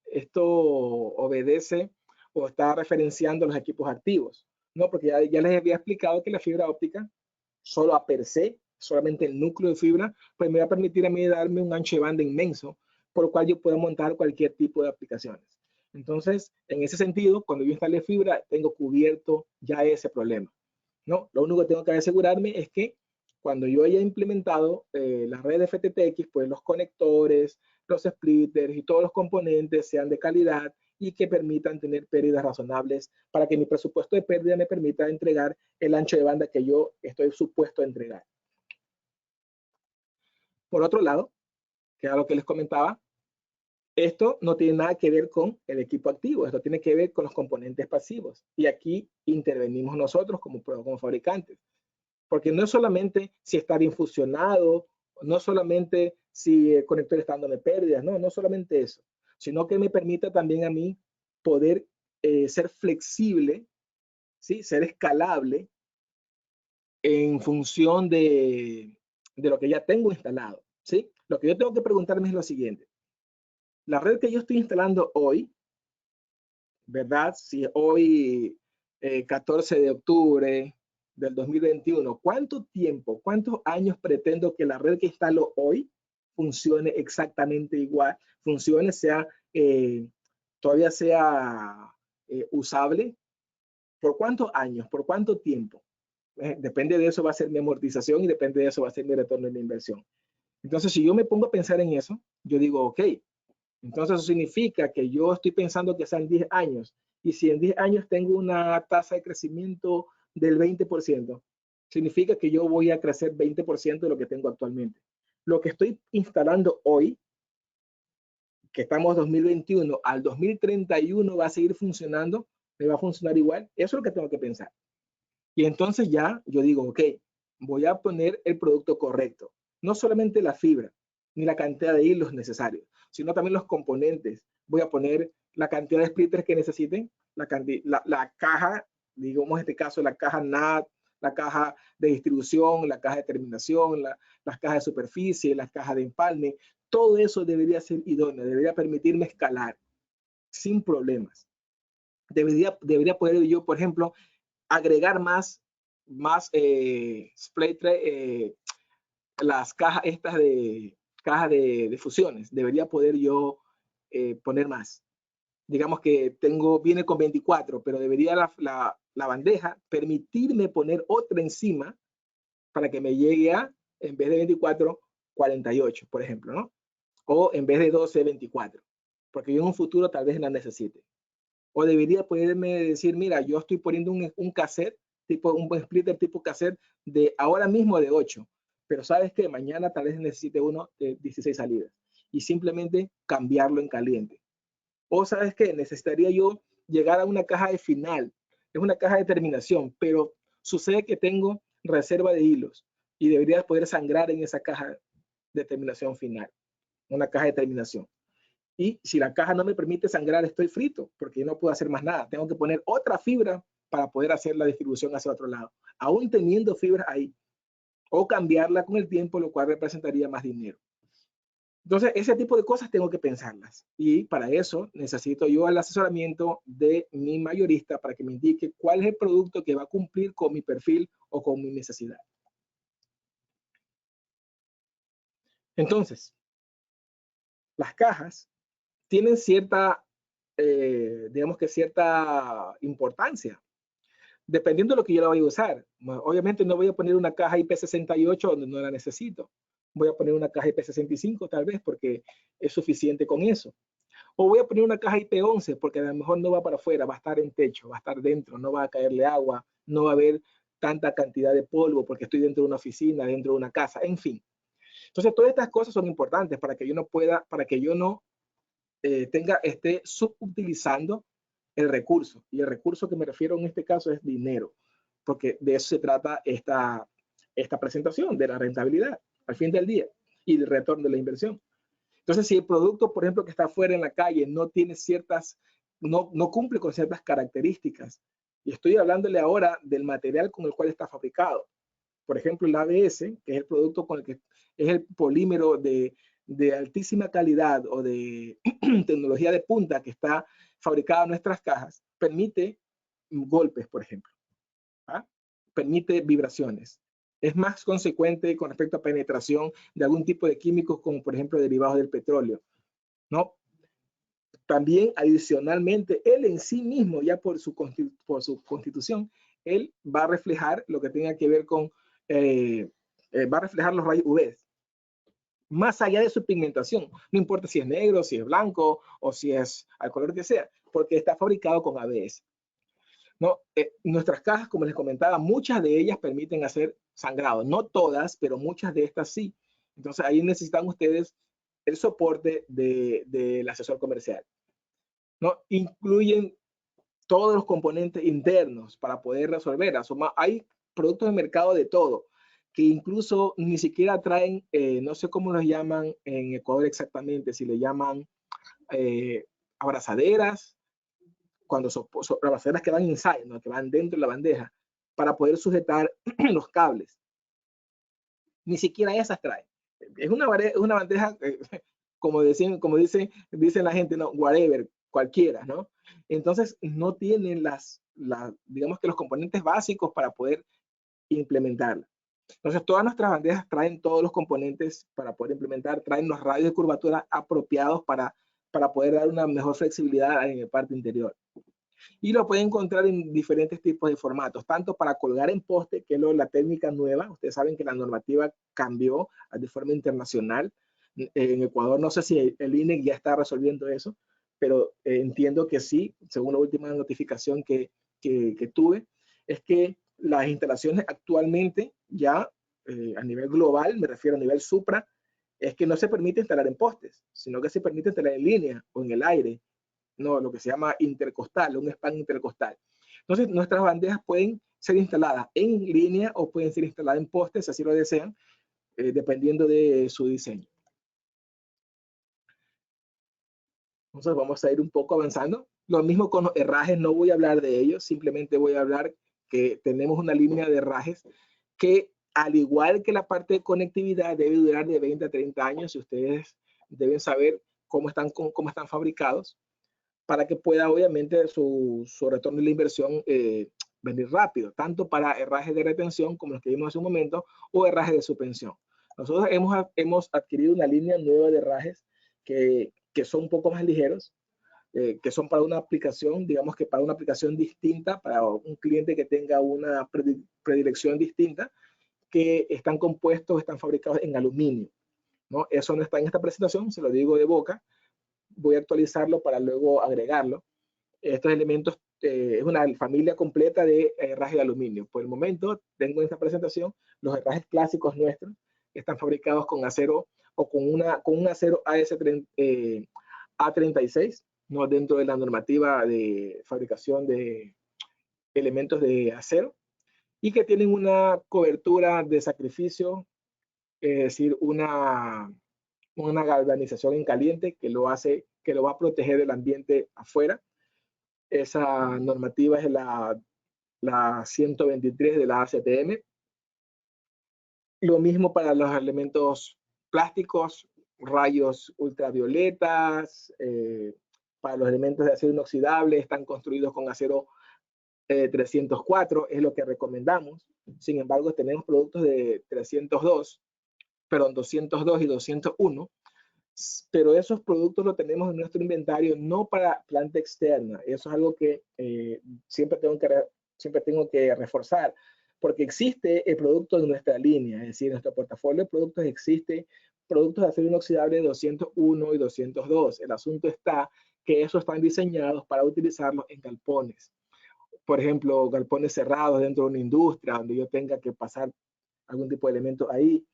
obedece o está referenciando los equipos activos, ¿no? Porque ya les había explicado que la fibra óptica, solo a per se, solamente el núcleo de fibra, pues me va a permitir a mí darme un ancho de banda inmenso, por lo cual yo puedo montar cualquier tipo de aplicaciones. Entonces, en ese sentido, cuando yo instale fibra, tengo cubierto ya ese problema, ¿no? Lo único que tengo que asegurarme es que cuando yo haya implementado la red de FTTX, pues los conectores, los splitters y todos los componentes sean de calidad y que permitan tener pérdidas razonables para que mi presupuesto de pérdida me permita entregar el ancho de banda que yo estoy supuesto a entregar. Por otro lado, que era lo que les comentaba, esto no tiene nada que ver con el equipo activo, esto tiene que ver con los componentes pasivos. Y aquí intervenimos nosotros como fabricantes. Porque no es solamente si está bien fusionado, no solamente si el conector está dándome pérdidas, no solamente eso, sino que me permita también a mí poder ser flexible, ¿sí? Ser escalable en función de lo que ya tengo instalado, ¿sí? Lo que yo tengo que preguntarme es lo siguiente. La red que yo estoy instalando hoy, ¿verdad? Si hoy, 14 de octubre del 2021, ¿cuánto tiempo, cuántos años pretendo que la red que instalo hoy funcione exactamente igual, funcione, todavía sea usable? ¿Por cuántos años? ¿Por cuánto tiempo? Depende de eso va a ser mi amortización y depende de eso va a ser mi retorno de la inversión. Entonces, si yo me pongo a pensar en eso, yo digo, ok, entonces eso significa que yo estoy pensando que sean 10 años. Y si en 10 años tengo una tasa de crecimiento del 20%, significa que yo voy a crecer 20% de lo que tengo actualmente. Lo que estoy instalando hoy, que estamos 2021, al 2031 va a seguir funcionando, me va a funcionar igual. Eso es lo que tengo que pensar. Y entonces ya yo digo, ok, voy a poner el producto correcto. No solamente la fibra, ni la cantidad de hilos necesarios, sino también los componentes. Voy a poner la cantidad de splitters que necesiten, la caja, digamos en este caso la caja NAT, la caja de distribución, la caja de terminación, las cajas de superficie, las cajas de empalme. Todo eso debería ser idóneo, debería permitirme escalar sin problemas. Debería poder yo, por ejemplo, agregar más las cajas estas de fusiones. Debería poder yo poner más. Digamos que viene con 24, pero debería la bandeja permitirme poner otra encima para que me llegue a, en vez de 24, 48, por ejemplo, ¿no? O en vez de 12, 24, porque yo en un futuro tal vez la necesite. O debería poderme decir, mira, yo estoy poniendo un cassette, un splitter tipo cassette de ahora mismo de 8, pero sabes que mañana tal vez necesite uno de 16 salidas y simplemente cambiarlo en caliente. O sabes que necesitaría yo llegar a una caja de final, es una caja de terminación, pero sucede que tengo reserva de hilos y debería poder sangrar en esa caja de terminación final, una caja de terminación. Y si la caja no me permite sangrar, estoy frito, porque no puedo hacer más nada. Tengo que poner otra fibra para poder hacer la distribución hacia otro lado, aún teniendo fibra ahí. O cambiarla con el tiempo, lo cual representaría más dinero. Entonces, ese tipo de cosas tengo que pensarlas. Y para eso necesito yo el asesoramiento de mi mayorista para que me indique cuál es el producto que va a cumplir con mi perfil o con mi necesidad. Entonces, las cajas tienen cierta, digamos que cierta importancia, dependiendo de lo que yo la vaya a usar. Obviamente no voy a poner una caja IP68 donde no la necesito. Voy a poner una caja IP65 tal vez porque es suficiente con eso. O voy a poner una caja IP11 porque a lo mejor no va para afuera, va a estar en techo, va a estar dentro, no va a caerle agua, no va a haber tanta cantidad de polvo porque estoy dentro de una oficina, dentro de una casa, en fin. Entonces, todas estas cosas son importantes para que yo no pueda, para que yo no esté subutilizando el recurso. Y el recurso que me refiero en este caso es dinero, porque de eso se trata esta presentación, de la rentabilidad al fin del día y el retorno de la inversión. Entonces, si el producto, por ejemplo, que está afuera en la calle no tiene no cumple con ciertas características, y estoy hablándole ahora del material con el cual está fabricado. Por ejemplo, el ABS, que es el producto con el que es el polímero de altísima calidad o de tecnología de punta que está fabricado en nuestras cajas, permite golpes, por ejemplo. ¿Ah? Permite vibraciones. Es más consecuente con respecto a penetración de algún tipo de químicos, como por ejemplo derivados del petróleo, ¿no? También, adicionalmente, él en sí mismo, ya por su constitución, él va a reflejar lo que tenga que ver con, va a reflejar los rayos UV, más allá de su pigmentación. No importa si es negro, si es blanco o si es al color que sea, porque está fabricado con ABS. ¿No? Nuestras cajas, como les comentaba, muchas de ellas permiten hacer sangrado. No todas, pero muchas de estas sí. Entonces ahí necesitan ustedes el soporte del asesor comercial, ¿no? Incluyen todos los componentes internos para poder resolver. Hay productos de mercado de todo, que incluso ni siquiera traen, no sé cómo los llaman en Ecuador exactamente, si le llaman abrazaderas, cuando son abrazaderas que van inside, ¿no? Que van dentro de la bandeja, para poder sujetar los cables. Ni siquiera esas traen. Es una bandeja, como dicen la gente, no, whatever, cualquiera, ¿no? Entonces no tienen digamos que los componentes básicos para poder implementarla. Entonces todas nuestras bandejas traen todos los componentes para poder implementar, traen los radios de curvatura apropiados para poder dar una mejor flexibilidad en la parte interior. Y lo pueden encontrar en diferentes tipos de formatos, tanto para colgar en poste, que es la técnica nueva. Ustedes saben que la normativa cambió de forma internacional. En Ecuador no sé si el INEC ya está resolviendo eso, pero entiendo que sí, según la última notificación que tuve, es que las instalaciones actualmente ya a nivel global, me refiero a nivel supra, es que no se permite instalar en postes, sino que se permite instalar en línea o en el aire, no, lo que se llama intercostal, un span intercostal. Entonces, nuestras bandejas pueden ser instaladas en línea o pueden ser instaladas en postes, si así lo desean, dependiendo de su diseño. Entonces, vamos a ir un poco avanzando. Lo mismo con los herrajes, no voy a hablar de ellos, simplemente voy a hablar que tenemos una línea de herrajes que, al igual que la parte de conectividad, debe durar de 20 a 30 años y ustedes deben saber cómo están fabricados, para que pueda obviamente su retorno de la inversión venir rápido, tanto para herrajes de retención como los que vimos hace un momento, o herrajes de suspensión. Nosotros hemos adquirido una línea nueva de herrajes que son un poco más ligeros, que son para una aplicación, digamos que para una aplicación distinta, para un cliente que tenga una predilección distinta, que están fabricados en aluminio, ¿no? Eso no está en esta presentación, se lo digo de boca, voy a actualizarlo para luego agregarlo. Estos elementos es una familia completa de herrajes de aluminio. Por el momento tengo en esta presentación los herrajes clásicos nuestros, que están fabricados con acero o con un acero A36, ¿no? Dentro de la normativa de fabricación de elementos de acero, y que tienen una cobertura de sacrificio, es decir, una galvanización en caliente que lo va a proteger del ambiente afuera. Esa normativa es la 123 de la ACTM. Lo mismo para los elementos plásticos, rayos ultravioletas, para los elementos de acero inoxidable, están construidos con acero 304, es lo que recomendamos. Sin embargo, tenemos productos de 202 y 201, pero esos productos los tenemos en nuestro inventario no para planta externa. Eso es algo que siempre tengo que reforzar, porque existe el producto de nuestra línea, es decir, nuestro portafolio de productos existe productos de acero inoxidable 201 y 202. El asunto está que esos están diseñados para utilizarlos en galpones. Por ejemplo, galpones cerrados dentro de una industria donde yo tenga que pasar algún tipo de elemento ahí.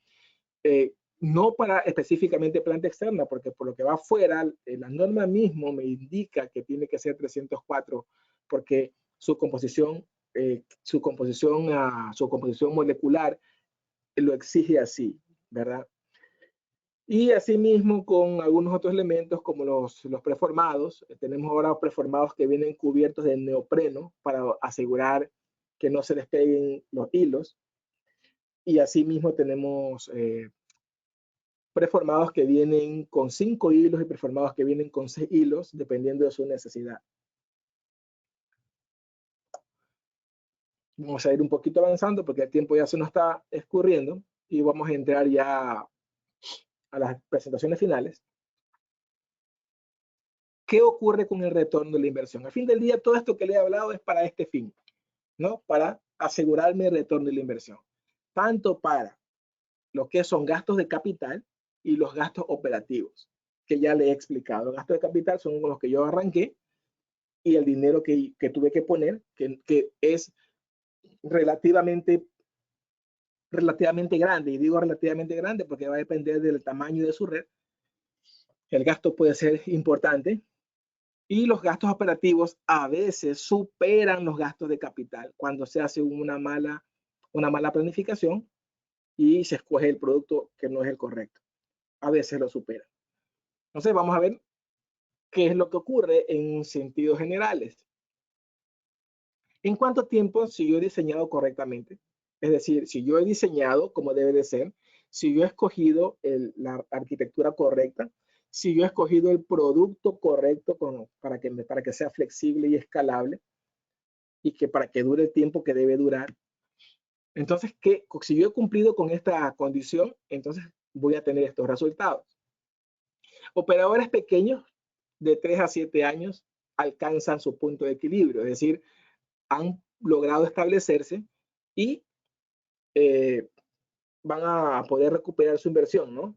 No para específicamente planta externa, porque por lo que va afuera, la norma mismo me indica que tiene que ser 304, porque su composición molecular lo exige así, ¿verdad? Y asimismo con algunos otros elementos como los preformados. Tenemos ahora preformados que vienen cubiertos de neopreno para asegurar que no se despeguen los hilos. Y asimismo tenemos preformados que vienen con 5 hilos y preformados que vienen con 6 hilos, dependiendo de su necesidad. Vamos a ir un poquito avanzando porque el tiempo ya se nos está escurriendo y vamos a entrar ya a las presentaciones finales. ¿Qué ocurre con el retorno de la inversión? Al fin del día, todo esto que le he hablado es para este fin, ¿no? Para asegurarme el retorno de la inversión, tanto para lo que son gastos de capital y los gastos operativos, que ya le he explicado. Los gastos de capital son los que yo arranqué y el dinero que tuve que poner, que es relativamente grande, y digo relativamente grande porque va a depender del tamaño de su red. El gasto puede ser importante y los gastos operativos a veces superan los gastos de capital cuando se hace una mala planificación y se escoge el producto que no es el correcto. A veces lo superan. Entonces vamos a ver qué es lo que ocurre en sentidos generales. ¿En cuánto tiempo si yo he diseñado correctamente? Es decir, si yo he diseñado como debe de ser, si yo he escogido la arquitectura correcta, si yo he escogido el producto correcto para que sea flexible y escalable y que para que dure el tiempo que debe durar. Entonces, si yo he cumplido con esta condición, entonces voy a tener estos resultados. Operadores pequeños de 3 a 7 años alcanzan su punto de equilibrio, es decir, han logrado establecerse y van a poder recuperar su inversión, ¿no?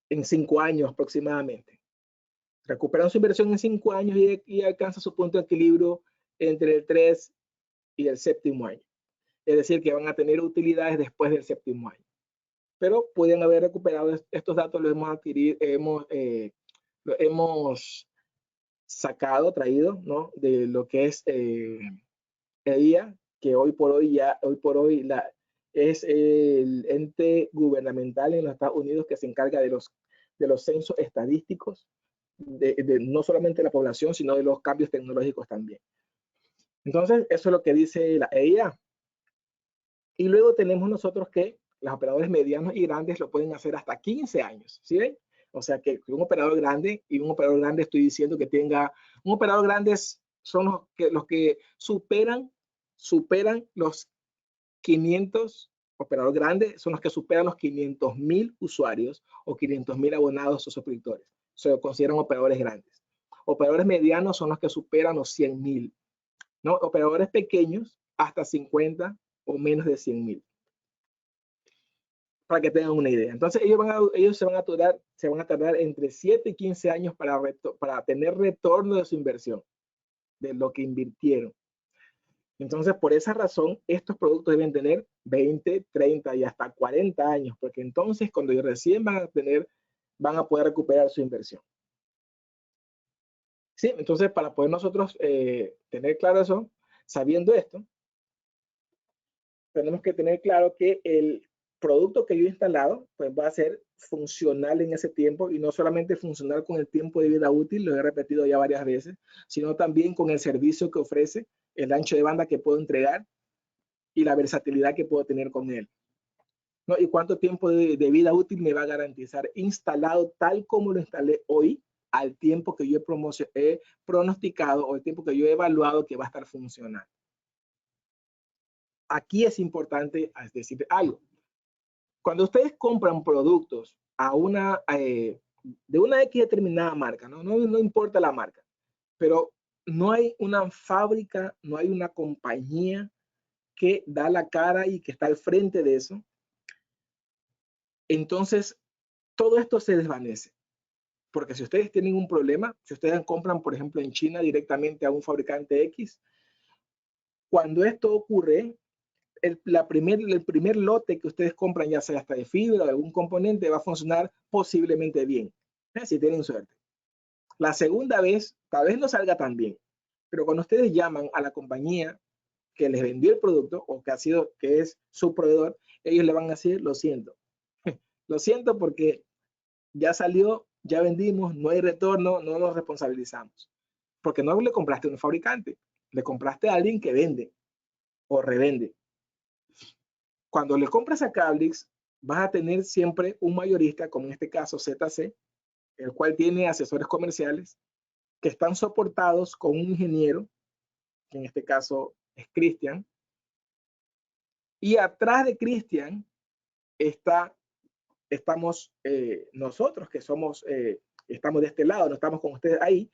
En 5 años aproximadamente. Recuperan su inversión en 5 años y alcanza su punto de equilibrio entre el 3 y el 7º año. Es decir, que van a tener utilidades después del 7º año. Pero pueden haber recuperado estos datos, los hemos adquirido, lo hemos sacado, traído, ¿no? De lo que es EIA, que hoy por hoy es el ente gubernamental en los Estados Unidos que se encarga de los censos estadísticos, no solamente de la población, sino de los cambios tecnológicos también. Entonces, eso es lo que dice la EIA. Y luego tenemos nosotros que los operadores medianos y grandes lo pueden hacer hasta 15 años, ¿sí ven? O sea que un operador grande, y un operador grande estoy diciendo que tenga, un operador grande son los que superan los 500, operador grande son los que superan los 500,000 usuarios o 500,000 abonados o suscriptores. Se consideran operadores grandes. Operadores medianos son los que superan los 100,000, ¿no? Operadores pequeños hasta 50 o menos de 100,000. Para que tengan una idea. Entonces ellos se van a tardar entre 7 y 15 años para tener retorno de su inversión, de lo que invirtieron. Entonces, por esa razón, estos productos deben tener 20, 30 y hasta 40 años, porque entonces cuando recién van a poder recuperar su inversión. Sí, entonces para poder nosotros tener claro eso, sabiendo esto, tenemos que tener claro que el producto que yo he instalado pues va a ser funcional en ese tiempo, y no solamente funcional con el tiempo de vida útil, lo he repetido ya varias veces, sino también con el servicio que ofrece, el ancho de banda que puedo entregar y la versatilidad que puedo tener con él, ¿no? Y cuánto tiempo de vida útil me va a garantizar instalado tal como lo instalé hoy, al tiempo que yo he pronosticado o el tiempo que yo he evaluado que va a estar funcionando. Aquí es importante decir algo. Cuando ustedes compran productos de una X determinada marca, no importa la marca, pero no hay una fábrica, no hay una compañía que da la cara y que está al frente de eso, entonces todo esto se desvanece. Porque si ustedes tienen un problema, si ustedes compran, por ejemplo, en China directamente a un fabricante X, cuando esto ocurre, el primer lote que ustedes compran, ya sea hasta de fibra o algún componente, va a funcionar posiblemente bien, si tienen suerte. La segunda vez, tal vez no salga tan bien, pero cuando ustedes llaman a la compañía que les vendió el producto o que es su proveedor, ellos le van a decir, lo siento. Lo siento porque ya salió, ya vendimos, no hay retorno, no nos responsabilizamos. Porque no le compraste a un fabricante, le compraste a alguien que vende o revende. Cuando le compras a Cablix, vas a tener siempre un mayorista, como en este caso ZC, el cual tiene asesores comerciales que están soportados con un ingeniero, que en este caso es Cristian, y atrás de Cristian estamos nosotros, que estamos de este lado, no estamos con ustedes ahí,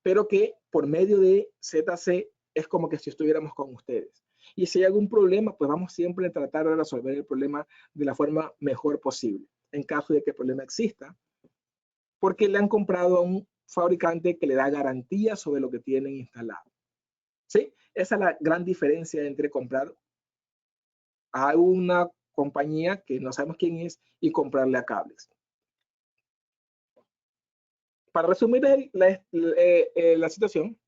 pero que por medio de ZC es como que si estuviéramos con ustedes. Y si hay algún problema, pues vamos siempre a tratar de resolver el problema de la forma mejor posible, en caso de que el problema exista, porque le han comprado a un fabricante que le da garantía sobre lo que tienen instalado. ¿Sí? Esa es la gran diferencia entre comprar a una compañía que no sabemos quién es y comprarle a Cablix. Para resumir la situación,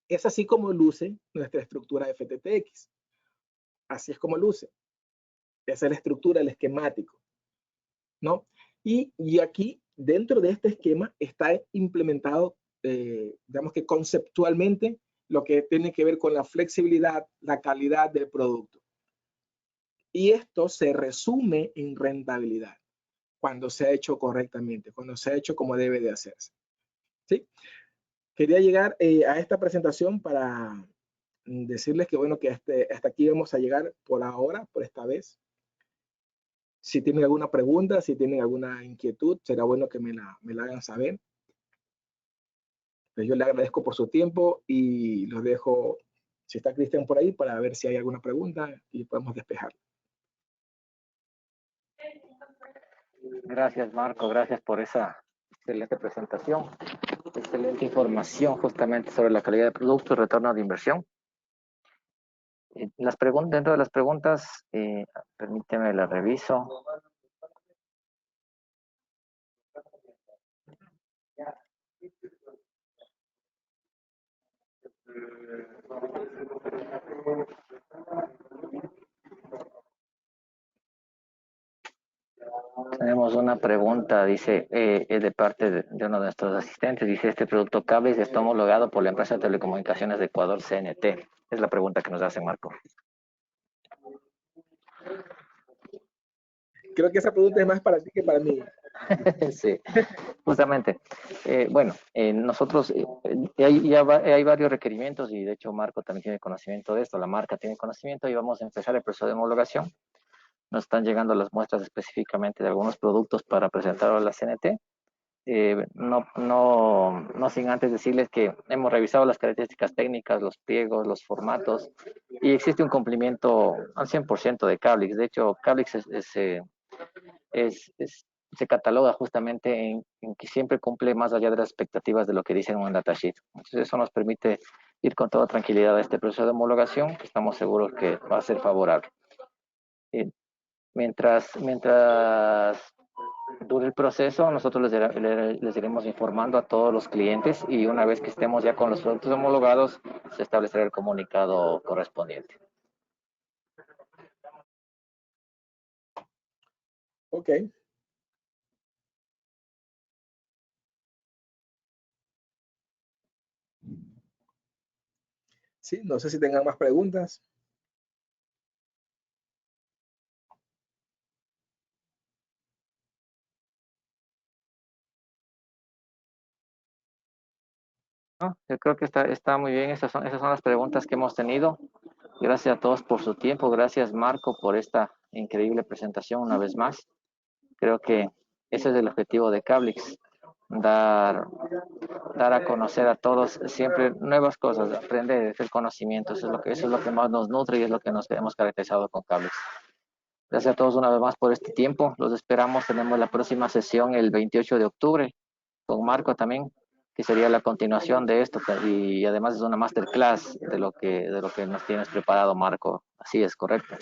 es así como luce nuestra estructura de FTTX. Así es como luce. Esa es la estructura, el esquemático, ¿no? Y aquí, dentro de este esquema, está implementado, digamos que conceptualmente, lo que tiene que ver con la flexibilidad, la calidad del producto. Y esto se resume en rentabilidad, cuando se ha hecho correctamente, cuando se ha hecho como debe de hacerse. ¿Sí? Quería llegar a esta presentación para decirles que, bueno, que hasta aquí vamos a llegar por ahora, por esta vez. Si tienen alguna pregunta, si tienen alguna inquietud, será bueno que me la hagan saber. Pues yo le agradezco por su tiempo y los dejo, si está Cristian por ahí, para ver si hay alguna pregunta y podemos despejar. Gracias, Marco. Gracias por esa excelente presentación. Excelente información justamente sobre la calidad de producto y retorno de inversión. Dentro de las preguntas, permíteme la reviso. Tenemos una pregunta, dice, es de parte de uno de nuestros asistentes. Dice, ¿este producto Cablix está homologado por la empresa de telecomunicaciones de Ecuador, CNT? Es la pregunta que nos hace Marco. Creo que esa pregunta es más para ti que para mí. Sí, justamente. Bueno, nosotros hay varios requerimientos y de hecho Marco también tiene conocimiento de esto, la marca tiene conocimiento y vamos a empezar el proceso de homologación. Nos están llegando las muestras específicamente de algunos productos para presentar a la CNT. No sin antes decirles que hemos revisado las características técnicas, los pliegos, los formatos y existe un cumplimiento al 100% de Cablix. De hecho, Cablix se cataloga justamente en que siempre cumple más allá de las expectativas de lo que dice en un datasheet. Entonces eso nos permite ir con toda tranquilidad a este proceso de homologación, que estamos seguros que va a ser favorable. Mientras dure el proceso, nosotros les iremos informando a todos los clientes y una vez que estemos ya con los productos homologados, se establecerá el comunicado correspondiente. Ok. Sí, no sé si tengan más preguntas. No, yo creo que está muy bien. Esas son las preguntas que hemos tenido. Gracias a todos por su tiempo. Gracias, Marco, por esta increíble presentación una vez más. Creo que ese es el objetivo de Cablix, dar a conocer a todos siempre nuevas cosas, aprender el conocimiento. Eso es lo que más nos nutre y es lo que nos hemos caracterizado con Cablix. Gracias a todos una vez más por este tiempo. Los esperamos. Tenemos la próxima sesión el 28 de octubre Marco también, que sería la continuación de esto, y además es una masterclass de lo que nos tienes preparado, Marco. Así es, correcto.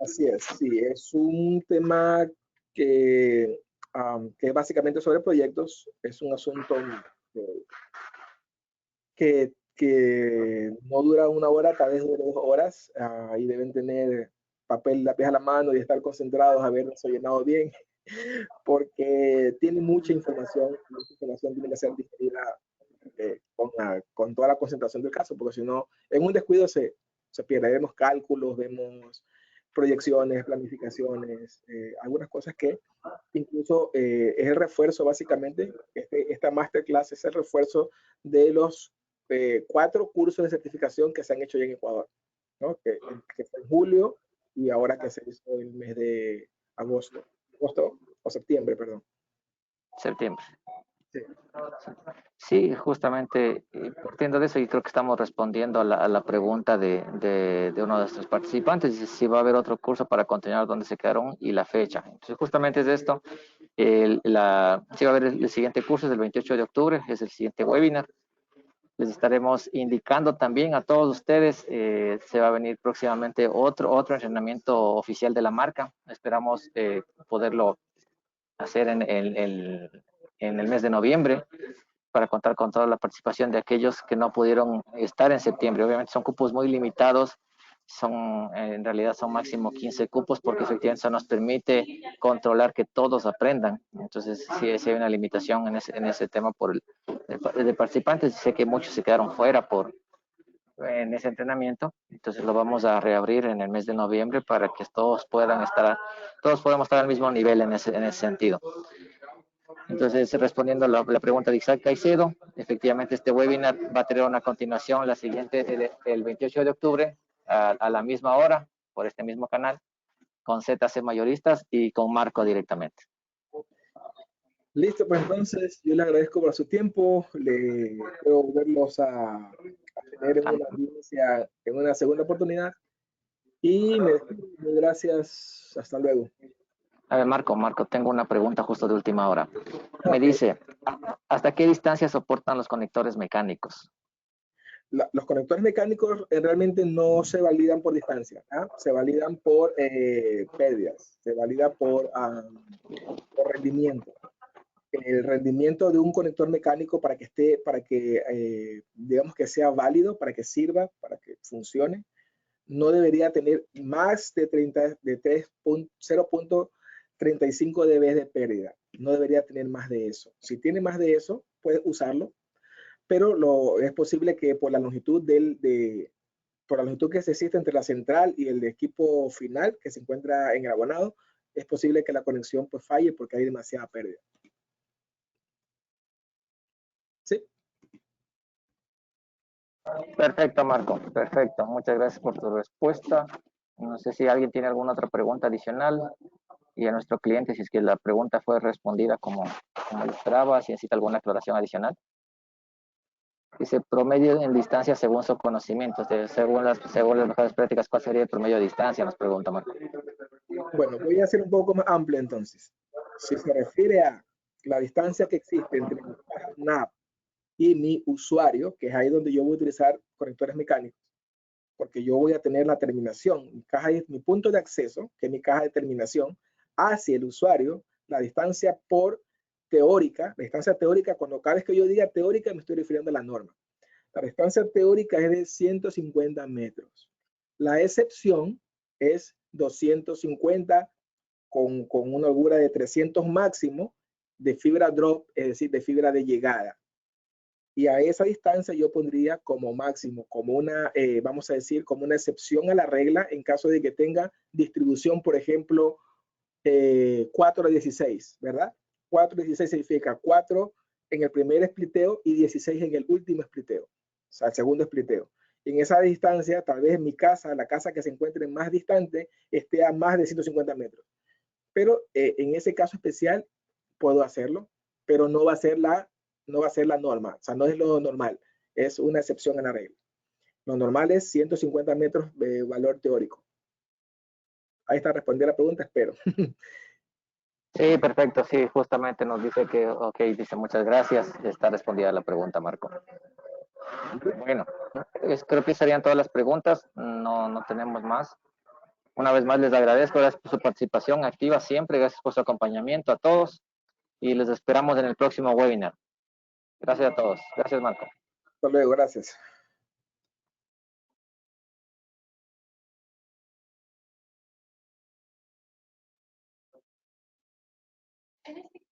Así es, sí, es un tema que, que básicamente sobre proyectos, es un asunto que no dura una hora, tal vez dure 2 horas, y deben tener papel y lápiz a la mano y estar concentrados a ver eso llenado bien, porque tiene mucha información tiene que ser digerida con toda la concentración del caso, porque si no, en un descuido se pierde. Vemos cálculos, vemos proyecciones, planificaciones, algunas cosas que incluso es el refuerzo básicamente, esta masterclass es el refuerzo de los 4 cursos de certificación que se han hecho ya en Ecuador, ¿no? que fue en julio y ahora que se hizo el mes de agosto o septiembre, perdón. Septiembre. Sí. Sí, justamente partiendo de eso, y creo que estamos respondiendo a la pregunta de uno de nuestros participantes, dice si va a haber otro curso para continuar donde se quedaron y la fecha. Entonces, justamente es de esto. Sí va a haber el siguiente curso, es el 28 de octubre, es el siguiente webinar. Les estaremos indicando también a todos ustedes, se va a venir próximamente otro entrenamiento oficial de la marca. Esperamos poderlo hacer en el mes de noviembre, para contar con toda la participación de aquellos que no pudieron estar en septiembre. Obviamente son cupos muy limitados, en realidad son máximo 15 cupos, porque efectivamente eso nos permite controlar que todos aprendan. Entonces sí hay una limitación en ese tema de participantes. Sé que muchos se quedaron fuera en ese entrenamiento, entonces lo vamos a reabrir en el mes de noviembre para que todos podamos estar al mismo nivel en ese sentido. Entonces, respondiendo a la pregunta de Isaac Caicedo, efectivamente este webinar va a tener una continuación, la siguiente, el 28 de octubre, a la misma hora, por este mismo canal, con ZC Mayoristas y con Marco directamente. Listo, pues entonces yo le agradezco por su tiempo, le espero volverlos a tener en una audiencia en una segunda oportunidad y me despido. Gracias, hasta luego. A ver, Marco, tengo una pregunta justo de última hora. Me Okay. dice, ¿hasta qué distancia soportan los conectores mecánicos? Los conectores mecánicos realmente no se validan por distancia, se validan por pérdidas, se valida por rendimiento. El rendimiento de un conector mecánico para que digamos que sea válido, para que sirva, para que funcione, no debería tener más de 0.35 dB de pérdida. No debería tener más de eso. Si tiene más de eso, puedes usarlo, pero es posible que por la longitud por la longitud que se existe entre la central y el equipo final que se encuentra en el abonado, es posible que la conexión pues falle porque hay demasiada pérdida. ¿Sí? Perfecto, Marco, perfecto. Muchas gracias por tu respuesta. No sé si alguien tiene alguna otra pregunta adicional, y a nuestro cliente, si es que la pregunta fue respondida como lo esperaba, si necesita alguna aclaración adicional. Dice promedio en distancia según su conocimiento, según las mejores prácticas, ¿cuál sería el promedio de distancia? Nos pregunta Marco. Bueno, voy a hacer un poco más amplio entonces. Si se refiere a la distancia que existe entre mi caja NAP y mi usuario, que es ahí donde yo voy a utilizar conectores mecánicos, porque yo voy a tener la terminación, mi punto de acceso, que es mi caja de terminación, hacia el usuario, la distancia la distancia teórica, cuando cada vez que yo diga teórica me estoy refiriendo a la norma. La distancia teórica es de 150 metros. La excepción es 250 con una holgura de 300 máximo de fibra drop, es decir, de fibra de llegada. Y a esa distancia yo pondría como máximo, como vamos a decir, como una excepción a la regla en caso de que tenga distribución, por ejemplo, 4 a 16, ¿verdad? 4 a 16 significa 4 en el primer spliteo y 16 en el último spliteo, o sea, el segundo spliteo. En esa distancia, tal vez mi casa, la casa que se encuentre más distante, esté a más de 150 metros. Pero en ese caso especial puedo hacerlo, pero no va a ser la norma, o sea, no es lo normal, es una excepción a la regla. Lo normal es 150 metros de valor teórico. Ahí está, respondí a la pregunta, espero. Sí, perfecto, sí, justamente nos dice que, ok, dice muchas gracias, está respondida la pregunta, Marco. Bueno, creo que serían todas las preguntas, no tenemos más. Una vez más les agradezco, gracias por su participación activa siempre, gracias por su acompañamiento a todos y les esperamos en el próximo webinar. Gracias a todos. Gracias, Marco. Hasta luego, gracias. En este